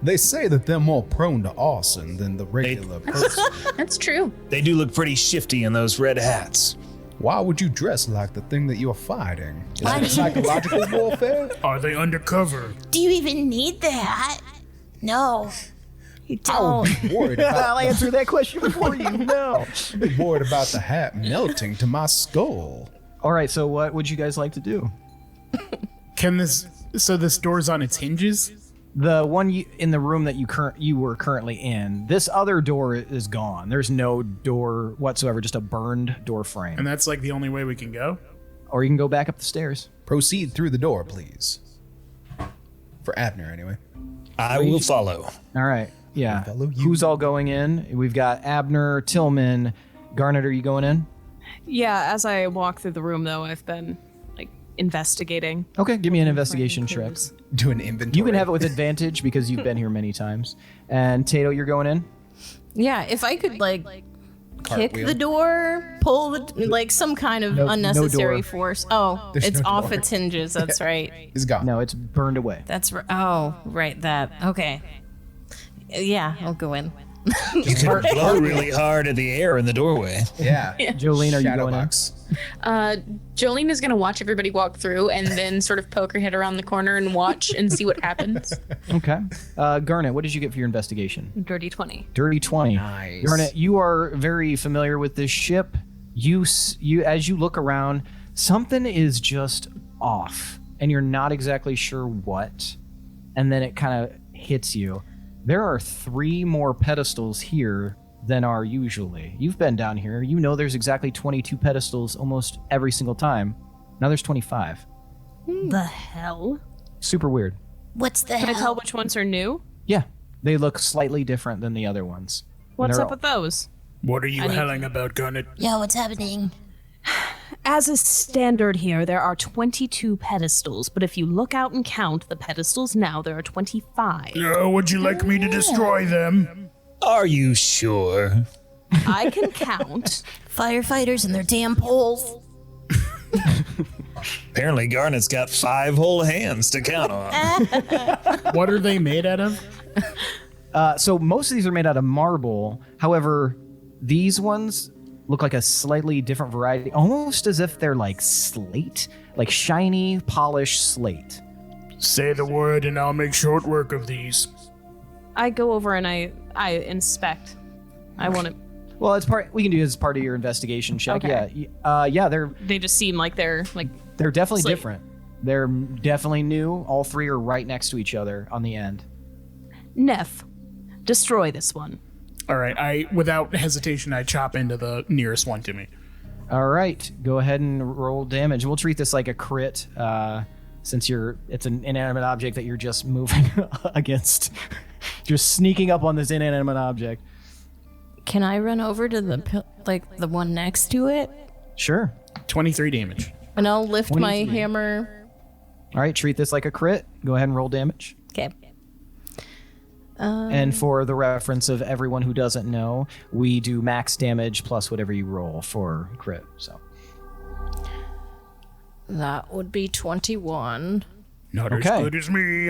They say that they're more prone to arson than the regular person. That's true. They do look pretty shifty in those red hats. Why would you dress like the thing that you're fighting? Is it psychological warfare? Are they undercover? Do you even need that? No. You I would don't. be worried about. I'll answer that question for you. No. I'd be worried about the hat melting to my skull. All right. So what would you guys like to do? So this door's on its hinges? The one in the room that you were currently in, this other door is gone. There's no door whatsoever, just a burned door frame. And that's like the only way we can go? Or you can go back up the stairs. Proceed through the door, please. For Abner, anyway. I will follow. All right. Yeah. Follow you. Who's all going in? We've got Abner, Tillman, Garnet. Are you going in? Yeah, as I walk through the room, though, I've been investigating. Okay. Give me an investigation check. Do an inventory. You can have it with advantage because you've been here many times. And Tato, you're going in? Yeah, if I could kick Cartwheel. the door, pull the some kind of No unnecessary door. force. Oh, There's it's no off door. its hinges. That's right. It's gone. No, it's burned away. That's right. Oh, right. That. Okay. Yeah, I'll go in. You can blow really hard at the air in the doorway. Yeah. Jolene, are you going in? Shadowbox. Jolene is going to watch everybody walk through and then sort of poke her head around the corner and watch and see what happens. Okay. Garnet, what did you get for your investigation? Dirty 20. Dirty 20. Nice. Garnet, you are very familiar with this ship. You as you look around, something is just off, and you're not exactly sure what. And then it kind of hits you. There are 3 more pedestals here than are usually. You've been down here. You know there's exactly 22 pedestals almost every single time. Now there's 25. The hell? Super weird. What's the Can I hell? tell which ones are new? Yeah, they look slightly different than the other ones. What's They're up with those? What are you howling about, Garnet? Yo, what's happening? As a standard here, there are 22 pedestals, but if you look out and count the pedestals now, there are 25. Would you like me to destroy them? Are you sure? I can count. Firefighters and their damn poles. Apparently Garnet's got 5 whole hands to count on. What are they made out of? So most of these are made out of marble. However, these ones look like a slightly different variety, almost as if they're like slate, like shiny, polished slate. Say the word and I'll make short work of these. I go over and I inspect. I want to. Well, it's part. We can do it as part of your investigation check. Okay. Yeah. They just seem like they're They're definitely slate. different. They're definitely new. All 3 are right next to each other on the end. Neff. Destroy this one. All right, without hesitation, I chop into the nearest one to me. All right, go ahead and roll damage. We'll treat this like a crit, since it's an inanimate object that you're just moving against, just sneaking up on this inanimate object. Can I run over to the one next to it, Sure. 23 damage. and I'll lift my 23. hammer? All right, treat this like a crit. Go ahead and roll damage. Okay. And for the reference of everyone who doesn't know, we do max damage plus whatever you roll for crit. So That would be 21. Not Okay. as good as me.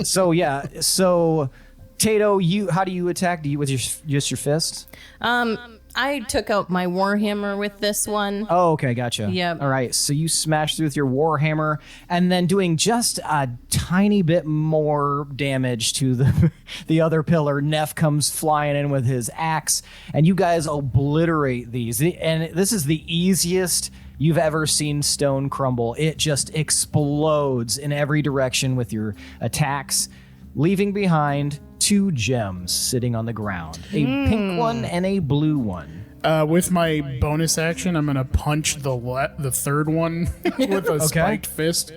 so Tato, how do you attack? Do you with just your fist? I took out my warhammer with this one. Oh, okay, gotcha. Yep. All right, so you smash through with your warhammer, and then doing just a tiny bit more damage to the other pillar. Neff comes flying in with his axe, and you guys obliterate these. And this is the easiest you've ever seen stone crumble. It just explodes in every direction with your attacks, leaving behind 2 gems sitting on the ground, a pink one and a blue one. With my bonus action, I'm gonna punch the third one with a spiked fist.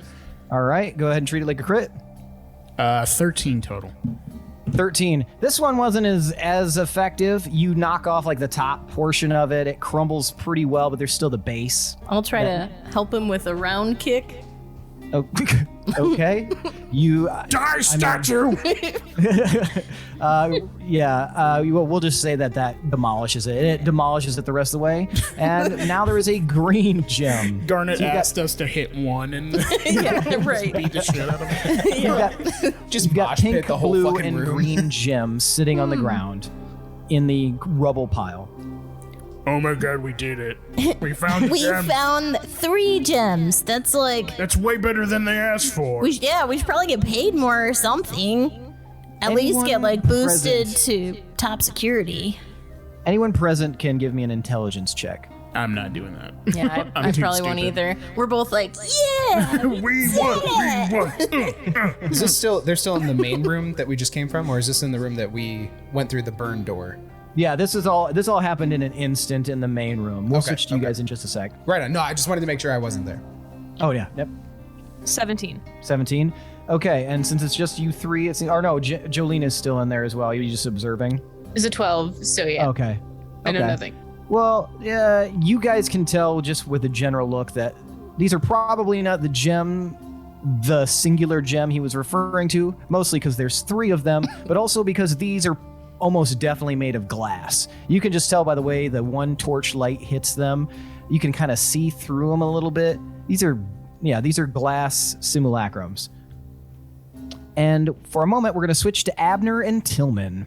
All right, go ahead and treat it like a crit. 13 total. 13. This one wasn't as effective. You knock off like the top portion of it. It crumbles pretty well, but there's still the base. I'll try to help him with a round kick. Oh, okay. You Die, statue! We'll just say that demolishes it. It demolishes it the rest of the way. And now there is a green gem. Garnet So you got- asked us to hit one and Yeah, right. beat the shit out of him. You've got mosh pink, pit the whole blue, fucking and room. green gems sitting on the ground in the rubble pile. Oh my god, we did it. We found the We gem. found 3 gems. That's like, That's way better than they asked for. we should probably get paid more or something. At least Anyone get like boosted present? to top security. Anyone present can give me an intelligence check. I'm not doing that. Yeah, I'm I too probably won't stupid. either. We're both like, yeah. We won. Is this they're still in the main room that we just came from, or is this in the room that we went through the burn door? Yeah, this all happened in an instant in the main room. We'll Okay, switch to you okay. guys in just a sec. Right on. No, I just wanted to make sure I wasn't there. Oh yeah, yep. 17. 17. Okay, and since it's just you 3, Jolene is still in there as well. You're just observing. It's a 12, so yeah. Okay. I know Okay. nothing. Well, you guys can tell just with a general look that these are probably not the singular gem he was referring to, mostly because there's 3 of them, but also because these are almost definitely made of glass. You can just tell by the way the one torch light hits them. You can kind of see through them a little bit. These are glass simulacrums. And for a moment, we're going to switch to Abner and Tillman.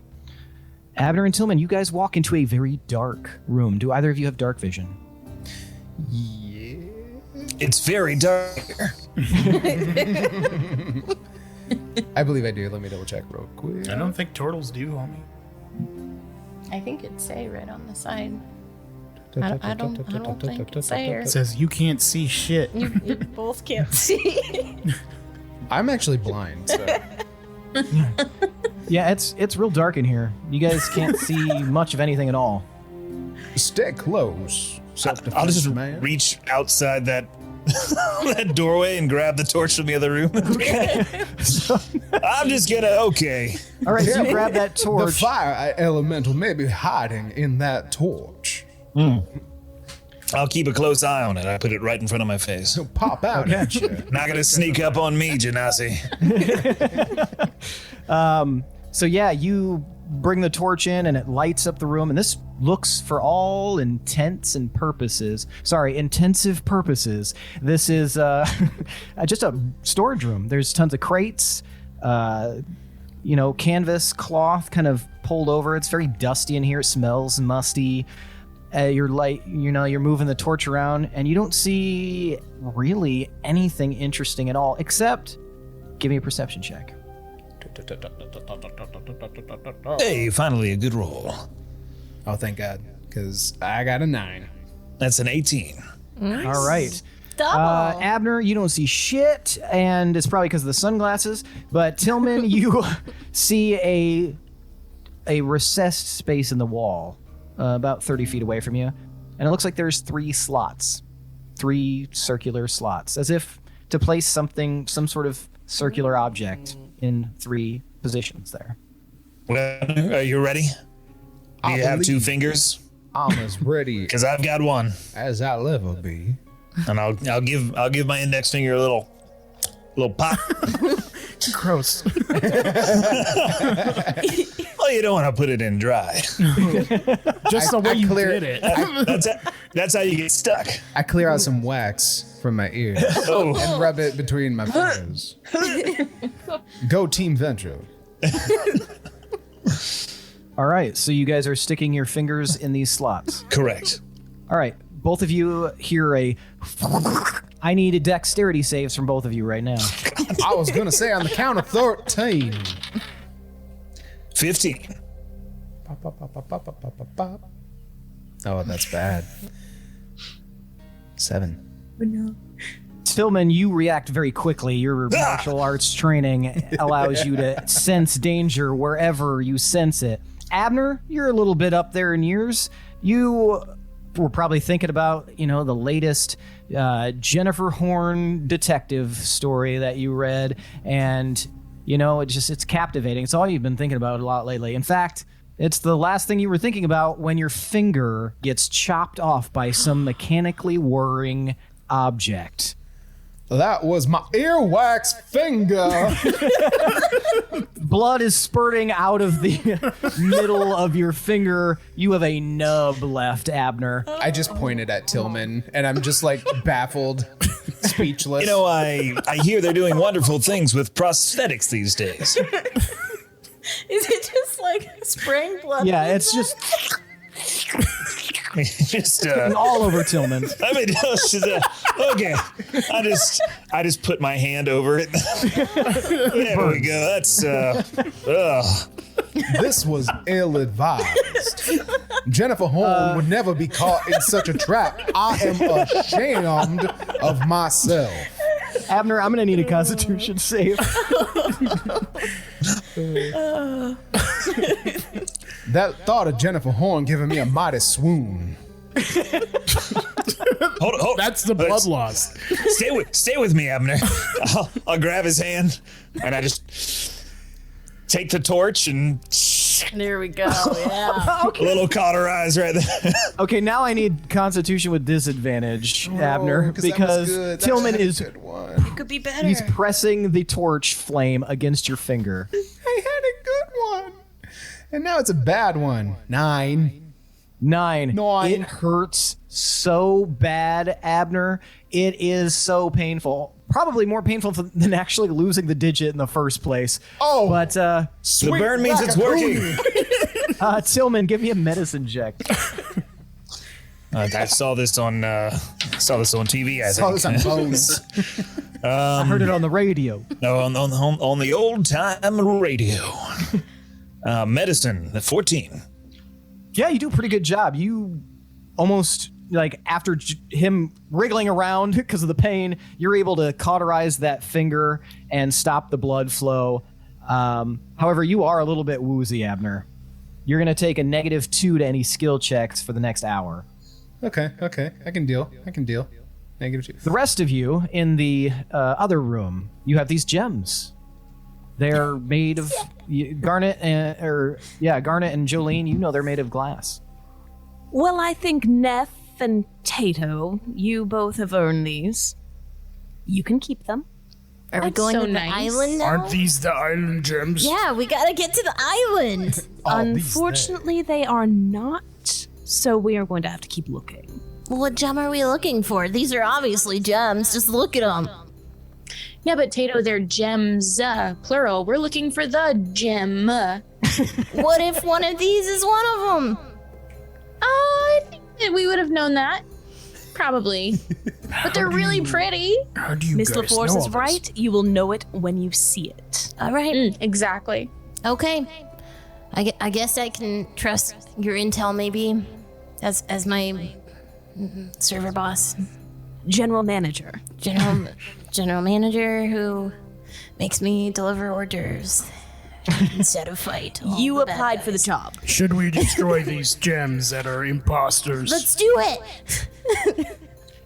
Abner and Tillman, you guys walk into a very dark room. Do either of you have dark vision? It's very dark here. I believe I do. Let me double check real quick. I don't think turtles do, homie. I think it'd say right on the side. I don't think it's there. It says you can't see shit. You both can't see. I'm actually blind, so Yeah, it's real dark in here. You guys can't see much of anything at all. stay close. I'll just man. reach outside that that doorway and grab the torch from the other room. I'm just gonna All right, so you grab that The torch. fire elemental may be hiding in that torch. I'll keep a close eye on it. I put it right in front of my face. He'll pop out at you. Not gonna sneak up on me, Genasi. So yeah, you bring the torch in and it lights up the room, and this looks, for all intensive purposes, this is just a storage room. There's tons of crates, canvas, cloth kind of pulled over. It's very dusty in here. It smells musty. You're moving the torch around, and you don't see really anything interesting at all, except give me a perception check. Hey, finally a good roll. Oh, thank God, because I got a 9. That's an 18. All right. Double. Abner, you don't see shit, and it's probably because of the sunglasses. But Tillman, you see a recessed space in the wall, about 30 feet away from you, and it looks like there's 3 circular slots, as if to place some sort of circular object in 3 positions there. Well, are you ready? Do you have 2 fingers? I'm as ready Because I've got one, as I'll ever be. and I'll give my index finger a little pop. Gross. Well, you don't want to put it in dry. Just the way you clear- did it. That's how you get stuck. I clear out some wax from my ears and rub it between my fingers. Go Team Venture. All right, so you guys are sticking your fingers in these slots. Correct. All right, both of you hear a. I need a dexterity saves from both of you right now. I was going to say on the count of 13. 15. Oh, that's bad. 7. Tillman, you react very quickly. Your martial arts training allows you to sense danger wherever you sense it. Abner, you're a little bit up there in years. You were probably thinking about, the latest Jennifer Horn detective story that you read, and it's captivating. It's all you've been thinking about a lot lately. In fact, it's the last thing you were thinking about when your finger gets chopped off by some mechanically whirring object. That was my earwax finger. Blood is spurting out of the middle of your finger. You have a nub left, Abner. I just pointed at Tillman, and I'm just like baffled, speechless. I hear they're doing wonderful things with prosthetics these days. Is it just like spraying blood? Yeah, it's just Just all over Tillman. I mean, okay. I just put my hand over it. There we go. That's This was ill-advised. Jennifer Horn would never be caught in such a trap. I am ashamed of myself. Abner, I'm going to need a Constitution save. That thought of Jennifer Horn giving me a mighty swoon. hold. That's the blood loss. Stay with me, Abner. I'll grab his hand and I just take the torch and There we go. Yeah. a little cauterize right there. Okay, now I need Constitution with disadvantage, Abner, 'cause that was because good. That Tillman was a is good one. Could be better. he's pressing the torch flame against your finger. I had a good one. And now it's a bad one. 9. 9. 9. It hurts so bad, Abner. It is so painful. Probably more painful than actually losing the digit in the first place. Oh. But The burn means it's working. Tillman, give me a medicine check. I saw this on TV. I Saw think. this on Bones. I heard it on the radio. No, on the old time radio. Medicine, the 14. Yeah, you do a pretty good job. You almost, after him wriggling around because of the pain, you're able to cauterize that finger and stop the blood flow. However, you are a little bit woozy, Abner. You're going to take a -2 to any skill checks for the next hour. Okay. I can deal. -2. The rest of you in the other room, you have these gems. They're made of Garnet and Jolene. They're made of glass. Well, I think Neff and Tato, you both have earned these. You can keep them. Are we going so to the nice. island now? Aren't these the island gems? Yeah, we gotta get to the island. Unfortunately, they are not, so we are going to have to keep looking. What gem are we looking for? These are obviously gems. Just look at them. Yeah, but Tato, they're gems, plural. We're looking for the gem. What if one of these is one of them? I think that we would have known that. Probably. But they're really pretty. How do you Miss guys LaForce know is all this? right. You will know it when you see it. All right. Exactly. Okay. I guess I can trust your intel, maybe, as my server boss, General Manager. general manager who makes me deliver orders instead of fight. all You the bad applied for the guys. job. Should we destroy these gems that are imposters? Let's do it.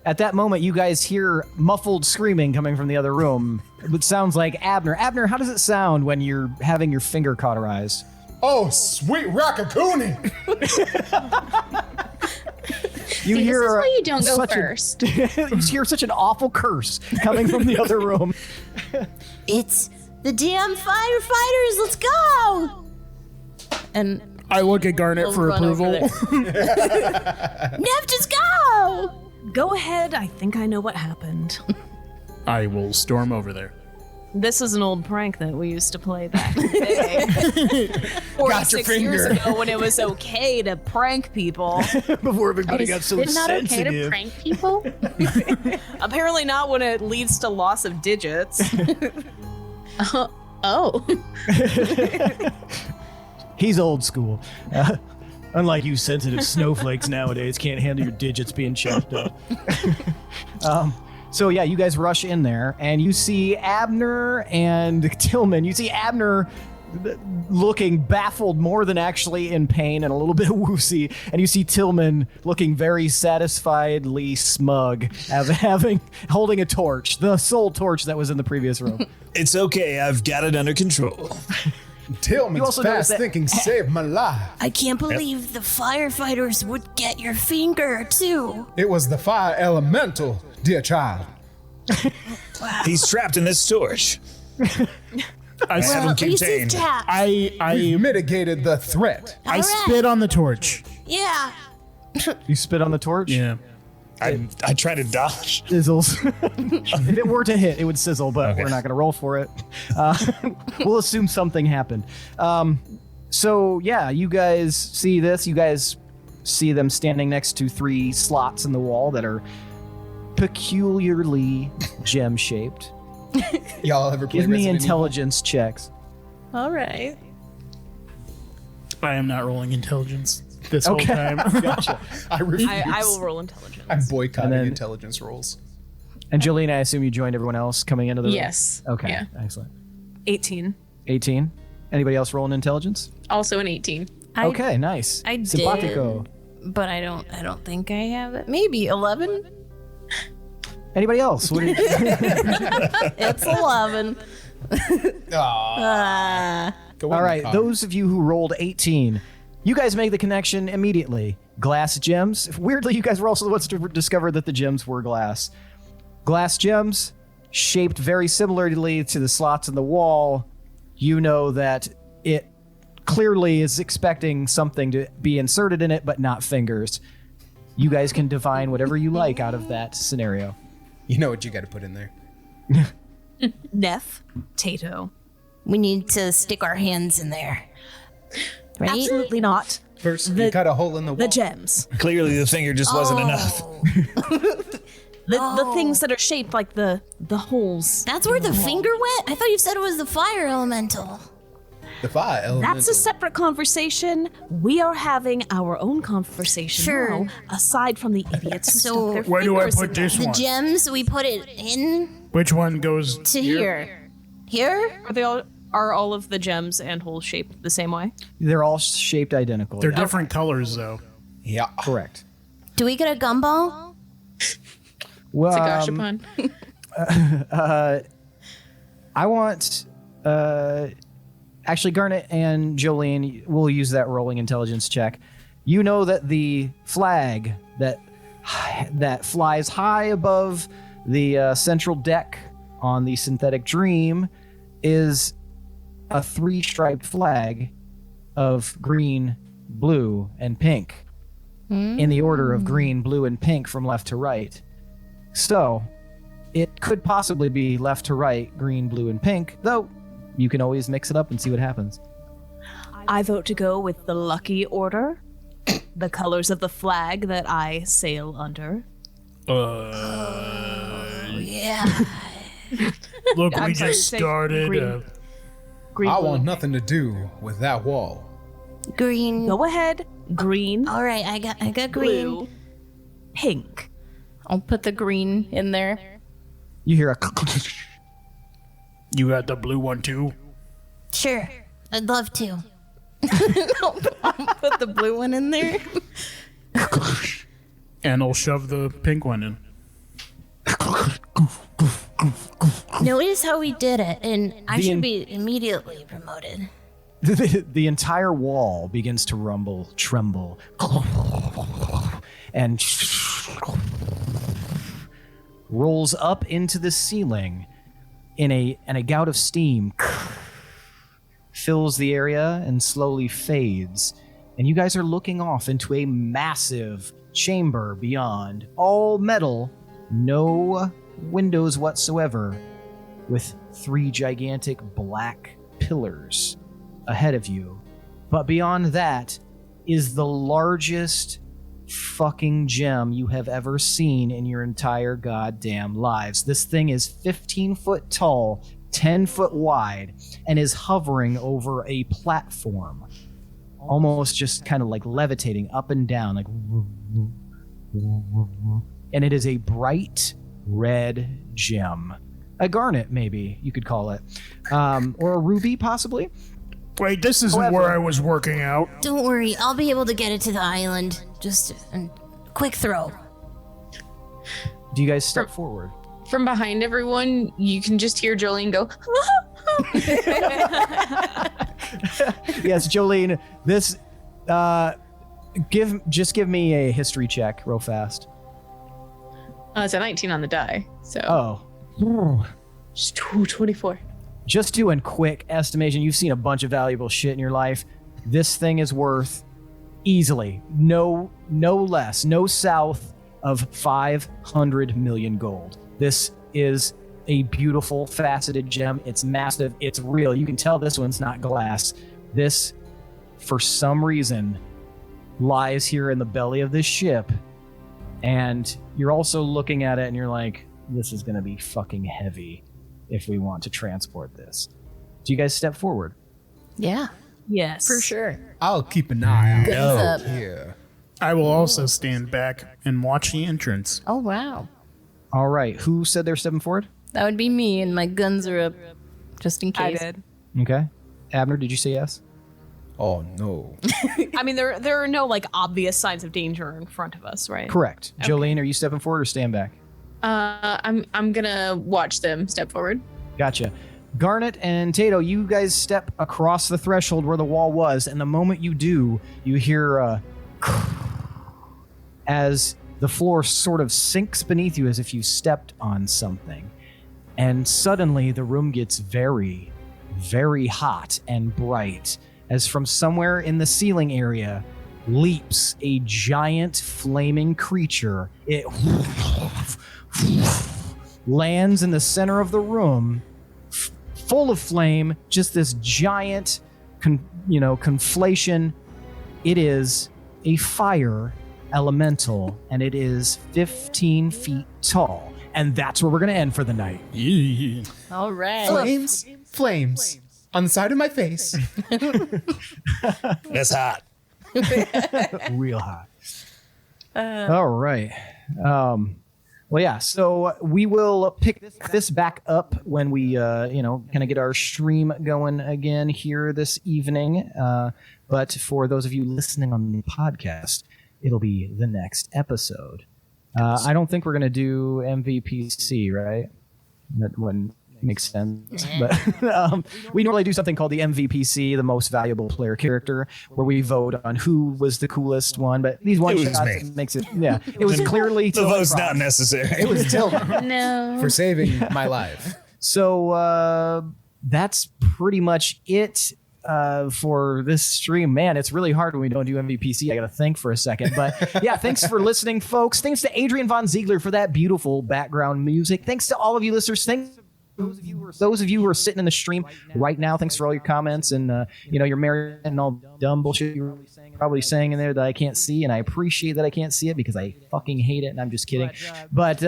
At that moment, you guys hear muffled screaming coming from the other room. It sounds like Abner. Abner, how does it sound when you're having your finger cauterized? Oh, sweet raccoon! You See, hear this is why you don't go such first. you hear such an awful curse coming from the other room. It's The damn firefighters, let's go! And I look at Garnet we'll for run over approval. there. Nev, just go! Go ahead. I think I know what happened. I will storm over there. This is an old prank that we used to play back in the day. 46 years ago when it was okay to prank people. Before everybody got so It's not okay to sensitive. prank people. Apparently not when it leads to loss of digits. Oh. He's old school. Unlike you sensitive snowflakes nowadays, can't handle your digits being chopped up. So yeah, you guys rush in there, and you see Abner and Tillman. You see Abner looking baffled more than actually in pain and a little bit woozy, and you see Tillman looking very satisfiedly smug, holding a torch, the sole torch that was in the previous room. It's okay. I've got it under control. Tillman's also notice fast that- thinking saved my life. I can't believe the firefighters would get your finger, too. It was the fire elemental, dear child. He's trapped in this torch. I, have him Well, at least he's contained. trapped. I Mitigated the threat. I All right. spit on the torch. Yeah. You spit on the torch? Yeah. I try to dodge. Sizzles. If it were to hit, it would sizzle, but Okay. we're not going to roll for it. We'll assume something happened. So, yeah, you guys see this. You guys see them standing next to 3 slots in the wall that are peculiarly gem-shaped. Y'all ever play Give me Resident intelligence checks. all right. I am not rolling intelligence this whole Okay. time. Gotcha. Evil? I refuse. I will roll intelligence. I'm boycotting And then- intelligence rolls. And Jolene, I assume you joined everyone else coming into the room? Yes. Okay, Yeah. excellent. 18. 18. Anybody else rolling intelligence? Also an 18. Okay, nice. I did. Simpatico. But I don't think I have it. Maybe 11? Anybody else? What did It's 11. All right, those of you who rolled 18, you guys make the connection immediately. Glass gems. Weirdly, you guys were also the ones to discover that the gems were glass. Glass gems, shaped very similarly to the slots in the wall. You know that it clearly is expecting something to be inserted in it, but not fingers. You guys can divine whatever you like out of that scenario. You know what you got to put in there. Neff. Tato. We need to stick our hands in there. Right? Absolutely not. First, you cut a hole in the wall. The gems. Clearly, the finger just wasn't enough. The things that are shaped like the holes. That's where the finger went? I thought you said it was the fire elemental. The fire elemental. That's a separate conversation. We are having our own conversation Sure. now, aside from the idiots who So- stuck their Where do I fingers put in there. this The one? gems, we put it in Which one goes to here. Here? Are all of the gems and holes shaped the same way? They're all shaped identical. They're yeah. different colors, though. Yeah. Correct. Do we get a gumball? Well, It's a gashapon. I want, actually, Garnet and Jolene will use that rolling intelligence check. You know that the flag that flies high above the central deck on the Synthetic Dream is a 3-striped flag of green, blue, and pink in the order of green, blue, and pink from left to right. So, it could possibly be left to right, green, blue, and pink, though you can always mix it up and see what happens. I vote to go with the lucky order, the colors of the flag that I sail under. Yeah. Look, I'm we sorry, just say started. green. Green, I blue. want nothing to do with that wall. Green. Go ahead. Green, All right, I got green. blue, pink. I'll put the green in there. You hear a You got the blue one too? Sure. I'd love to. Put the blue one in there. And I'll shove the pink one in. Notice how we did it, and I should be immediately promoted. the entire wall begins to rumble, tremble, and rolls up into the ceiling and a gout of steam fills the area and slowly fades. And you guys are looking off into a massive chamber beyond, all metal, no windows whatsoever, with 3 gigantic black pillars ahead of you. But beyond that is the largest fucking gem you have ever seen in your entire goddamn lives. This thing is 15 foot tall, 10 foot wide, and is hovering over a platform, almost just kind of like levitating up and down, like, and it is a bright red gem. A garnet, maybe you could call it, or a ruby, possibly. Wait, this isn't where I was working out. Don't worry, I'll be able to get it to the island. Just a quick throw. Do you guys step forward? From behind everyone, you can just hear Jolene go, Yes, Jolene, this, give me a history check real fast. it's a 19 on the die, so. Oh. Just 24. Just doing quick estimation, you've seen a bunch of valuable shit in your life. This thing is worth easily, no less, no south of 500 million gold. This is a beautiful faceted gem. It's massive. It's real. You can tell this one's not glass. This, for some reason, lies here in the belly of this ship. And you're also looking at it and you're like, this is going to be fucking heavy if we want to transport this. Do you guys step forward? Yeah, Yes. for sure. I'll keep an eye out. Guns up. Yeah. I will also stand back and watch the entrance. Oh, wow. All right. Who said they're stepping forward? That would be me, and my guns are up just in I case. did. Okay. Abner, did you say yes? Oh no. I mean, there are no like obvious signs of danger in front of us, right? Correct. Jolene, are you stepping forward or stand back? I'm gonna watch them step forward. Gotcha. Garnet and Tato, you guys step across the threshold where the wall was, and the moment you do, you hear as the floor sort of sinks beneath you as if you stepped on something. And suddenly the room gets very, very hot and bright as from somewhere in the ceiling area leaps a giant flaming creature. It lands in the center of the room, full of flame, just this giant, conflation. It is a fire elemental, and it is 15 feet tall. And that's where we're going to end for the night. Yeah. All right. Flames. On the side of my face. That's hot. Real hot. All right. Well, yeah, so we will pick this back up when we, kind of get our stream going again here this evening. But for those of you listening on the podcast, it'll be the next episode. I don't think we're going to do MVPC, right? That wouldn't make sense. But we normally do something called the MVPC, the most valuable player character, where we vote on who was the coolest one. But these one shots makes it, yeah. It was clearly The vote's not necessary. It was Tilda No. for saving my life. So that's pretty much it for this stream. Man, it's really hard when we don't do MVPC. I got to think for a second. But yeah, thanks for listening, folks. Thanks to Adrian Von Ziegler for that beautiful background music. Thanks to all of you listeners. Thanks those of you who are sitting in the stream right now. Thanks for all your comments and your married and all dumb bullshit you were probably saying in there that I can't see, and I appreciate that I can't see it because I fucking hate it, and I'm just kidding. But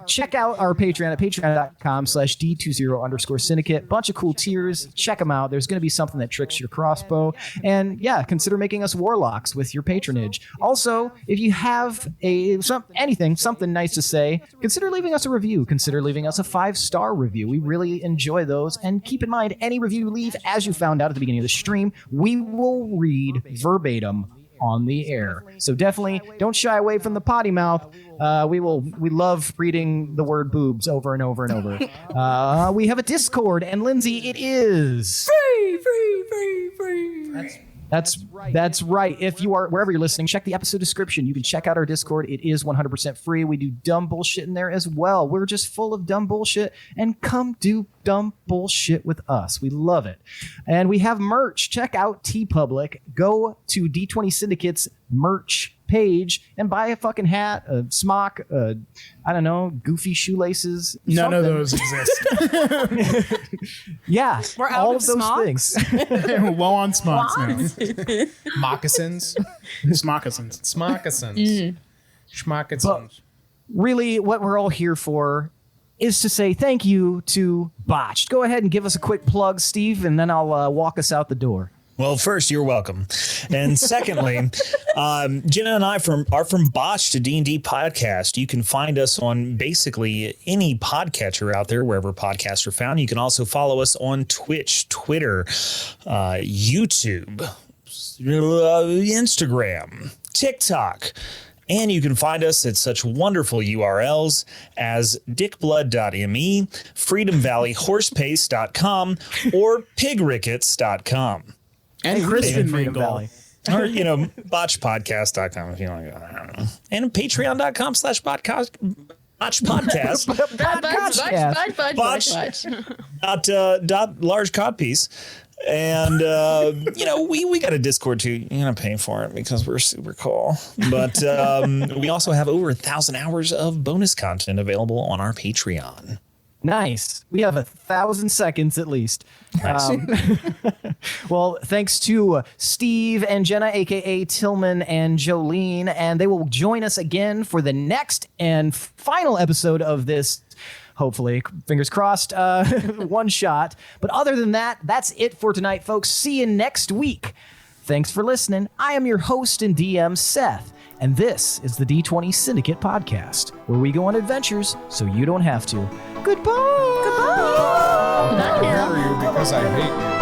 check out our Patreon at patreon.com/D20_syndicate. Bunch of cool tiers. Check them out. There's going to be something that tricks your crossbow, and yeah, consider making us warlocks with your patronage. Also, if you have something nice to say, consider leaving us a review. Consider leaving us a 5-star review. We really enjoy those. And keep in mind, any review you leave, as you found out at the beginning of the stream, we will read verbatim on the air. So definitely don't shy away from the potty mouth. We love reading the word boobs over and over and over. We have a Discord, and Lindsay, it is free. That's right. If you are wherever you're listening, check the episode description. You can check out our Discord. It is 100% free. We do dumb bullshit in there as well. We're just full of dumb bullshit, and come do dumb bullshit with us. We love it. And we have merch. Check out TeePublic. Go to D20 Syndicate's merch page and buy a fucking hat, a smock, I don't know, goofy shoelaces. None something. of those exist. Yeah, We're out all of of those smocks? things. Low on smocks now. Moccasins. Smockasins. Smockasins. Schmockasins. Really, what we're all here for is to say thank you to Botched. Go ahead and give us a quick plug, Steve, and then I'll walk us out the door. Well, first, you're welcome. And secondly, Jenna and I are from Botched D&D Podcast. You can find us on basically any podcatcher out there, wherever podcasts are found. You can also follow us on Twitch, Twitter, YouTube, Instagram, TikTok. And you can find us at such wonderful URLs as dickblood.me, freedomvalleyhorsepace.com, or pigrickets.com. And Christian Christian Freedom Mingle. Valley. Or, botchpodcast.com if you like. I don't know. And patreon.com/botched podcast. Dot large codpiece. And, we got a Discord too. You're going to pay for it because we're super cool. But we also have over 1,000 hours of bonus content available on our Patreon. Nice. We have 1,000 seconds at least. Nice. Well, thanks to Steve and Jenna, a.k.a. Tillman and Jolene, and they will join us again for the next and final episode of this, hopefully, fingers crossed, one shot. But other than that, that's it for tonight, folks. See you next week. Thanks for listening. I am your host and DM, Seth. And this is the D20 Syndicate Podcast, where we go on adventures so you don't have to. Goodbye. I marry you because I hate you.